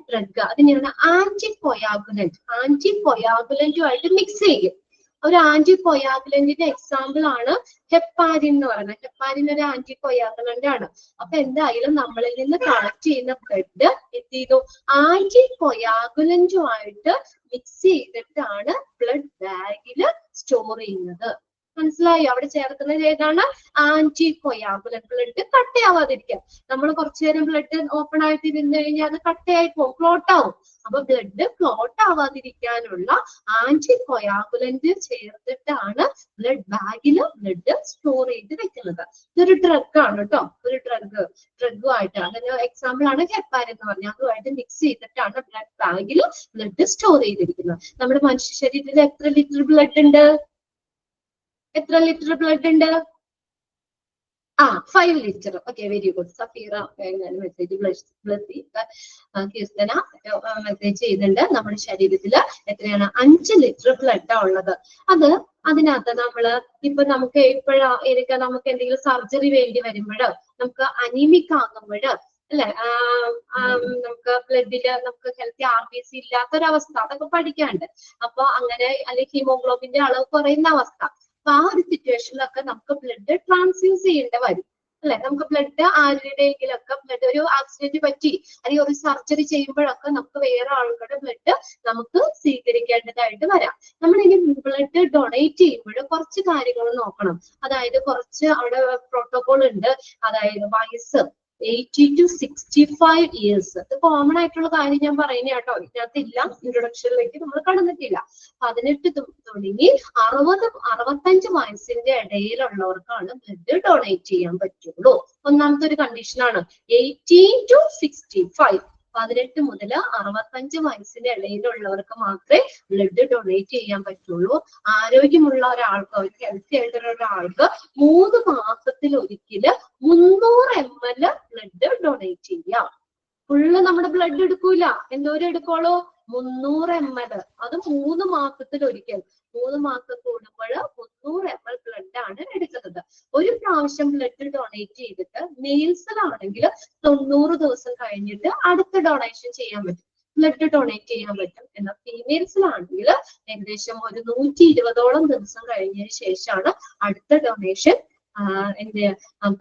ഡ്രഗ് അതിനെയാണ് ആന്റികൊയാഗുലന്റുമായിട്ട് മിക്സ് ചെയ്യും. ഒരു ആന്റികൊയാഗുലന്റിന്റെ എക്സാമ്പിൾ ആണ് ഹെപ്പാരിൻ എന്ന് പറയുന്നത്. ഹെപ്പാരിൻ ഒരു ആന്റികൊയാഗുലന്റ് ആണ്. അപ്പൊ എന്തായാലും നമ്മളിൽ നിന്ന് കളക്ട് ചെയ്യുന്ന ബ്ലഡ് എന്ത് ചെയ്തു? ആന്റികൊയാഗുലന്റുമായിട്ട് മിക്സ് ചെയ്തിട്ടാണ് ബ്ലഡ് ബാഗില് സ്റ്റോർ ചെയ്യുന്നത്. മനസ്സിലായോ? അവിടെ ചേർക്കുന്നത് ഏതാണ്? ആന്റികൊയാഗുലന്റ്. ബ്ലഡ് കട്ടയാവാതിരിക്കാം. നമ്മൾ കുറച്ചു നേരം ബ്ലഡ് ഓപ്പൺ ആയിട്ട് ഇരുന്ന് കഴിഞ്ഞാൽ അത് കട്ടയായി പോകും, ക്ലോട്ട് ആവും. അപ്പൊ ബ്ലഡ് ക്ലോട്ട് ആവാതിരിക്കാനുള്ള ആന്റികൊയാഗുലന്റ് ചേർത്തിട്ടാണ് ബ്ലഡ് ബാഗിൽ ബ്ലഡ് സ്റ്റോർ ചെയ്ത് വെക്കുന്നത്. ഇതൊരു ഡ്രഗ് ആണ് കേട്ടോ. ഒരു ഡ്രഗുമായിട്ട് അതിന് എക്സാമ്പിൾ ആണ് ഹെപ്പാരിൻ എന്ന് പറഞ്ഞാൽ. അതുമായിട്ട് മിക്സ് ചെയ്തിട്ടാണ് ബ്ലഡ് ബാഗിൽ ബ്ലഡ് സ്റ്റോർ ചെയ്തിരിക്കുന്നത്. നമ്മുടെ മനുഷ്യ ശരീരത്തിൽ എത്ര ലിറ്റർ ബ്ലഡ് ഉണ്ട്? 5 litre. Okay, very good. Safeera message Keerthana message ചെയ്യുന്നുണ്ട്. നമ്മുടെ ശരീരത്തില് എത്രയാണ്? 5 ലിറ്റർ ബ്ലഡ് ഉള്ളത്. അതിനകത്ത് ഇപ്പൊ നമുക്ക് നമുക്ക് എന്തെങ്കിലും സർജറി വേണ്ടി വരുമ്പോഴോ, നമുക്ക് അനീമിക് ആകുമ്പോഴോ അല്ലെ, നമുക്ക് ബ്ലഡില് നമുക്ക് ഹെൽത്തി RBC ഇല്ലാത്തൊരവസ്ഥ, അതൊക്കെ പഠിക്കാണ്ട്. അപ്പൊ അങ്ങനെ അല്ലെങ്കിൽ ഹീമോഗ്ലോബിന്റെ അളവ് കുറയുന്ന അവസ്ഥ. അപ്പൊ ആ ഒരു സിറ്റുവേഷനിലൊക്കെ നമുക്ക് ബ്ലഡ് ട്രാൻസ്ഫ്യൂസ് ചെയ്യേണ്ടി വരും അല്ലെ? നമുക്ക് ബ്ലഡ് ആരുടെയെങ്കിലൊക്കെ ബ്ലഡ് ഒരു ആക്സിഡന്റ് പറ്റി അല്ലെങ്കിൽ ഒരു സർജറി ചെയ്യുമ്പോഴൊക്കെ നമുക്ക് വേറെ ആൾക്കാരുടെ ബ്ലഡ് നമുക്ക് സ്വീകരിക്കേണ്ടതായിട്ട് വരാം. നമ്മൾ ഇനി ബ്ലഡ് ഡൊണേറ്റ് ചെയ്യുമ്പോൾ കുറച്ച് കാര്യങ്ങൾ നോക്കണം. അതായത് കുറച്ച് അവിടെ പ്രോട്ടോകോൾ ഉണ്ട്. അതായത് വയസ്സ് 80 to 65 years. അത് കോമൺ ആയിട്ടുള്ള കാര്യം ഞാൻ പറയുന്ന കേട്ടോ, ഇതിനകത്തില്ല, ഇൻട്രൊഡക്ഷനിലേക്ക് നമ്മൾ കടന്നിട്ടില്ല. 18 തുടങ്ങി 65 വയസ്സിന്റെ ഇടയിലുള്ളവർക്കാണ് ബ്ലഡ് ഡൊണേറ്റ് ചെയ്യാൻ പറ്റുള്ളൂ. ഒന്നാമത്തെ ഒരു കണ്ടീഷനാണ് 18 to 65. 18 മുതൽ 65 വയസ്സിന്റെ ഇടയിലുള്ളവർക്ക് മാത്രമേ ബ്ലഡ് ഡൊണേറ്റ് ചെയ്യാൻ പറ്റുള്ളൂ. ആരോഗ്യമുള്ള ഒരാൾക്ക്, ഒരു ഹെൽത്തി ആയിട്ടുള്ള ഒരാൾക്ക് 3 മാസത്തിൽ ഒരിക്കല് 300 ml ബ്ലഡ് ഡൊണേറ്റ് ചെയ്യാം. ഫുള്ള് നമ്മുടെ ബ്ലഡ് എടുക്കൂല, എന്തോരം എടുക്കോളൂ? 300 ml. അത് 3 മാസത്തിൽ ഒരിക്കൽ, 3 മാസം കൂടുമ്പോൾ 300 ml ബ്ലഡ് ആണ് എടുക്കുന്നത്. ഒരു പ്രാവശ്യം ബ്ലഡ് ഡൊണേറ്റ് ചെയ്തിട്ട് മെയിൽസിലാണെങ്കിൽ 90 ദിവസം കഴിഞ്ഞിട്ട് അടുത്ത ഡൊണേഷൻ ചെയ്യാൻ പറ്റും, ബ്ലഡ് ഡൊണേറ്റ് ചെയ്യാൻ പറ്റും. എന്നാൽ ഫീമെയിൽസിലാണെങ്കിൽ ഏകദേശം ഒരു 120ഓളം ദിവസം കഴിഞ്ഞതിന് ശേഷമാണ് അടുത്ത ഡൊണേഷൻ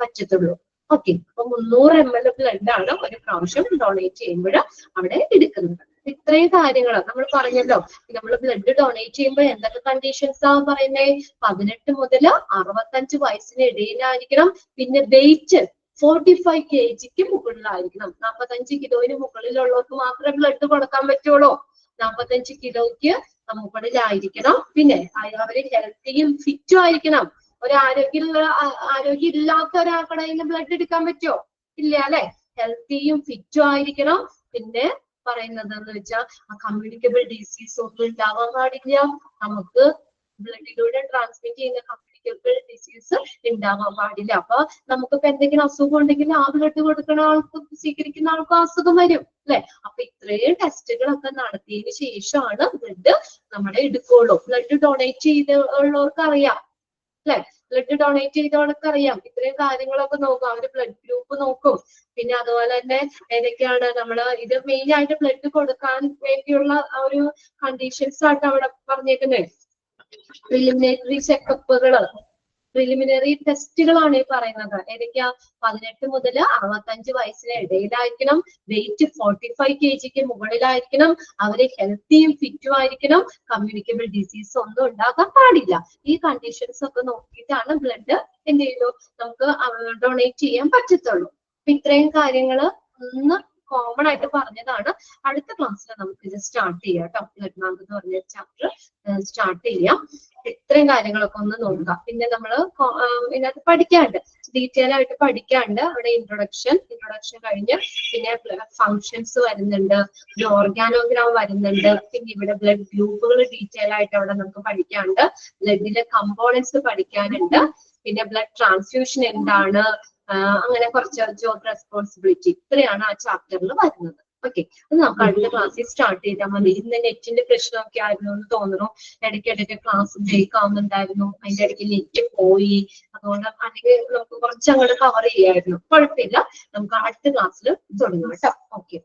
പറ്റത്തുള്ളൂ. ഓക്കെ, അപ്പൊ 300 ml ബ്ലഡ് ആണ് ഒരു പ്രാവശ്യം ഡൊണേറ്റ് ചെയ്യുമ്പോൾ അവിടെ എടുക്കുന്നത്. ഇത്രയും കാര്യങ്ങൾ നമ്മൾ പറഞ്ഞല്ലോ. നമ്മൾ ബ്ലഡ് ഡൊണേറ്റ് ചെയ്യുമ്പോൾ എന്തൊക്കെ കണ്ടീഷൻസ് ആ പറയുന്നത്? 18 മുതൽ 65 വയസ്സിന് ഇടയിലായിരിക്കണം. പിന്നെ വെയിറ്റ് 45 kg മുകളിലായിരിക്കണം. 45 കിലോന് മുകളിലുള്ളവർക്ക് മാത്രമേ ബ്ലഡ് കൊടുക്കാൻ പറ്റുള്ളൂ. 45 കിലോയ്ക്ക് മുകളിലായിരിക്കണം. പിന്നെ അവര് ഹെൽത്തിയും ഫിറ്റും ആയിരിക്കണം. ഒരു ആരോഗ്യം ഇല്ലാത്ത ഒരാൾക്കടയിൽ ബ്ലഡ് എടുക്കാൻ പറ്റുമോ? ഇല്ല അല്ലെ? ഹെൽത്തിയും ഫിറ്റും ആയിരിക്കണം. പിന്നെ പറയുന്നത് എന്ന് വെച്ചാൽ കമ്മ്യൂണിക്കബിൾ ഡിസീസ് ഒന്നും ഉണ്ടാവാൻ പാടില്ല. നമുക്ക് ബ്ലഡിലൂടെ ട്രാൻസ്മിറ്റ് ചെയ്യുന്ന കമ്മ്യൂണിക്കബിൾ ഡിസീസ് ഉണ്ടാവാൻ പാടില്ല. അപ്പൊ നമുക്കിപ്പോ എന്തെങ്കിലും അസുഖം ഉണ്ടെങ്കിൽ ആ ബ്ലഡ് കൊടുക്കുന്ന ആൾക്ക്, സ്വീകരിക്കുന്ന ആൾക്കും അസുഖം വരും അല്ലെ? അപ്പൊ ഇത്രയും ടെസ്റ്റുകളൊക്കെ നടത്തിയതിനു ശേഷമാണ് ബ്ലഡ് നമ്മുടെ എടുക്കുള്ളൂ. ബ്ലഡ് ഡൊണേറ്റ് ചെയ്തുള്ളവർക്ക് അറിയാം അല്ലെ? ബ്ലഡ് ഡൊണേറ്റ് ചെയ്തവർക്ക് അറിയാം. ഇത്രയും കാര്യങ്ങളൊക്കെ നോക്കും, അവര് ബ്ലഡ് ഗ്രൂപ്പ് നോക്കും. പിന്നെ അതുപോലെ തന്നെ ഏതൊക്കെയാണ് നമ്മള് ഇത് മെയിൻ ആയിട്ട് ബ്ലഡ് കൊടുക്കാൻ വേണ്ടിയുള്ള ഒരു കണ്ടീഷൻസ് ആയിട്ട് അവിടെ പറഞ്ഞേക്കുന്നത്. പ്രിലിമിനറി ചെക്കപ്പുകള്, പ്രിലിമിനറി ടെസ്റ്റുകളാണ് ഈ പറയുന്നത്. ഏതൊക്കെയാ? 18 മുതൽ 65 വയസ്സിന് ഇടയിലായിരിക്കണം. Wait 45 kg മുകളിലായിരിക്കണം. അവര് ഹെൽത്തിയും ഫിറ്റും ആയിരിക്കണം. കമ്മ്യൂണിക്കബിൾ ഡിസീസ് ഒന്നും ഉണ്ടാകാൻ പാടില്ല. ഈ കണ്ടീഷൻസ് ഒക്കെ നോക്കിയിട്ടാണ് ബ്ലഡ് എന്ത് ചെയ്യുള്ളൂ, നമുക്ക് ഡൊണേറ്റ് ചെയ്യാൻ പറ്റത്തുള്ളൂ. അപ്പൊ ഇത്രയും കാര്യങ്ങള് ഒന്ന് കോമൺ ആയിട്ട് പറഞ്ഞതാണ്. അടുത്ത ക്ലാസ്സിൽ നമുക്ക് ഇത് സ്റ്റാർട്ട് ചെയ്യാം കേട്ടോ. ബ്ലഡ് ബാങ്ക് എന്ന് പറഞ്ഞ ചാപ്റ്റർ സ്റ്റാർട്ട് ചെയ്യാം. ഇത്രയും കാര്യങ്ങളൊക്കെ ഒന്ന് നോക്കുക. പിന്നെ നമ്മള് ഇതിനകത്ത് പഠിക്കാണ്ട്, ഡീറ്റെയിൽ ആയിട്ട് പഠിക്കാണ്ട്, അവിടെ ഇൻട്രൊഡക്ഷൻ കഴിഞ്ഞ് പിന്നെ ഫങ്ഷൻസ് വരുന്നുണ്ട്, ഒരു ഓർഗാനോഗ്രാം വരുന്നുണ്ട്. പിന്നെ ഇവിടെ ബ്ലഡ് ഗ്രൂപ്പുകൾ ഡീറ്റെയിൽ ആയിട്ട് അവിടെ നമുക്ക് പഠിക്കാണ്ട്, ബ്ലഡിലെ കമ്പോണൻസ് പഠിക്കാനുണ്ട്. പിന്നെ ബ്ലഡ് ട്രാൻസ്ഫ്യൂഷൻ എന്താണ്, അങ്ങനെ കുറച്ച് ജോബ് റെസ്പോൺസിബിലിറ്റി, ഇത്രയാണ് ആ ചാപ്റ്ററിൽ വരുന്നത്. ഓക്കെ, അത് നമുക്ക് അടുത്ത ക്ലാസ്സിൽ സ്റ്റാർട്ട് ചെയ്താൽ മതി. ഇന്ന് നെറ്റിന്റെ പ്രശ്നമൊക്കെ ആയിരുന്നു എന്ന് തോന്നുന്നു. ഇടയ്ക്കിടയ്ക്ക് ക്ലാസ് ബ്രേക്ക് ആവുന്നുണ്ടായിരുന്നു, അതിന്റെ ഇടയ്ക്ക് നെറ്റ് പോയി. അതുകൊണ്ട് അല്ലെങ്കിൽ നമുക്ക് കുറച്ച് അങ്ങോട്ട് കവർ ചെയ്യായിരുന്നു. കുഴപ്പമില്ല, നമുക്ക് അടുത്ത ക്ലാസ്സിൽ തുടങ്ങാം കേട്ടോ. ഓക്കെ.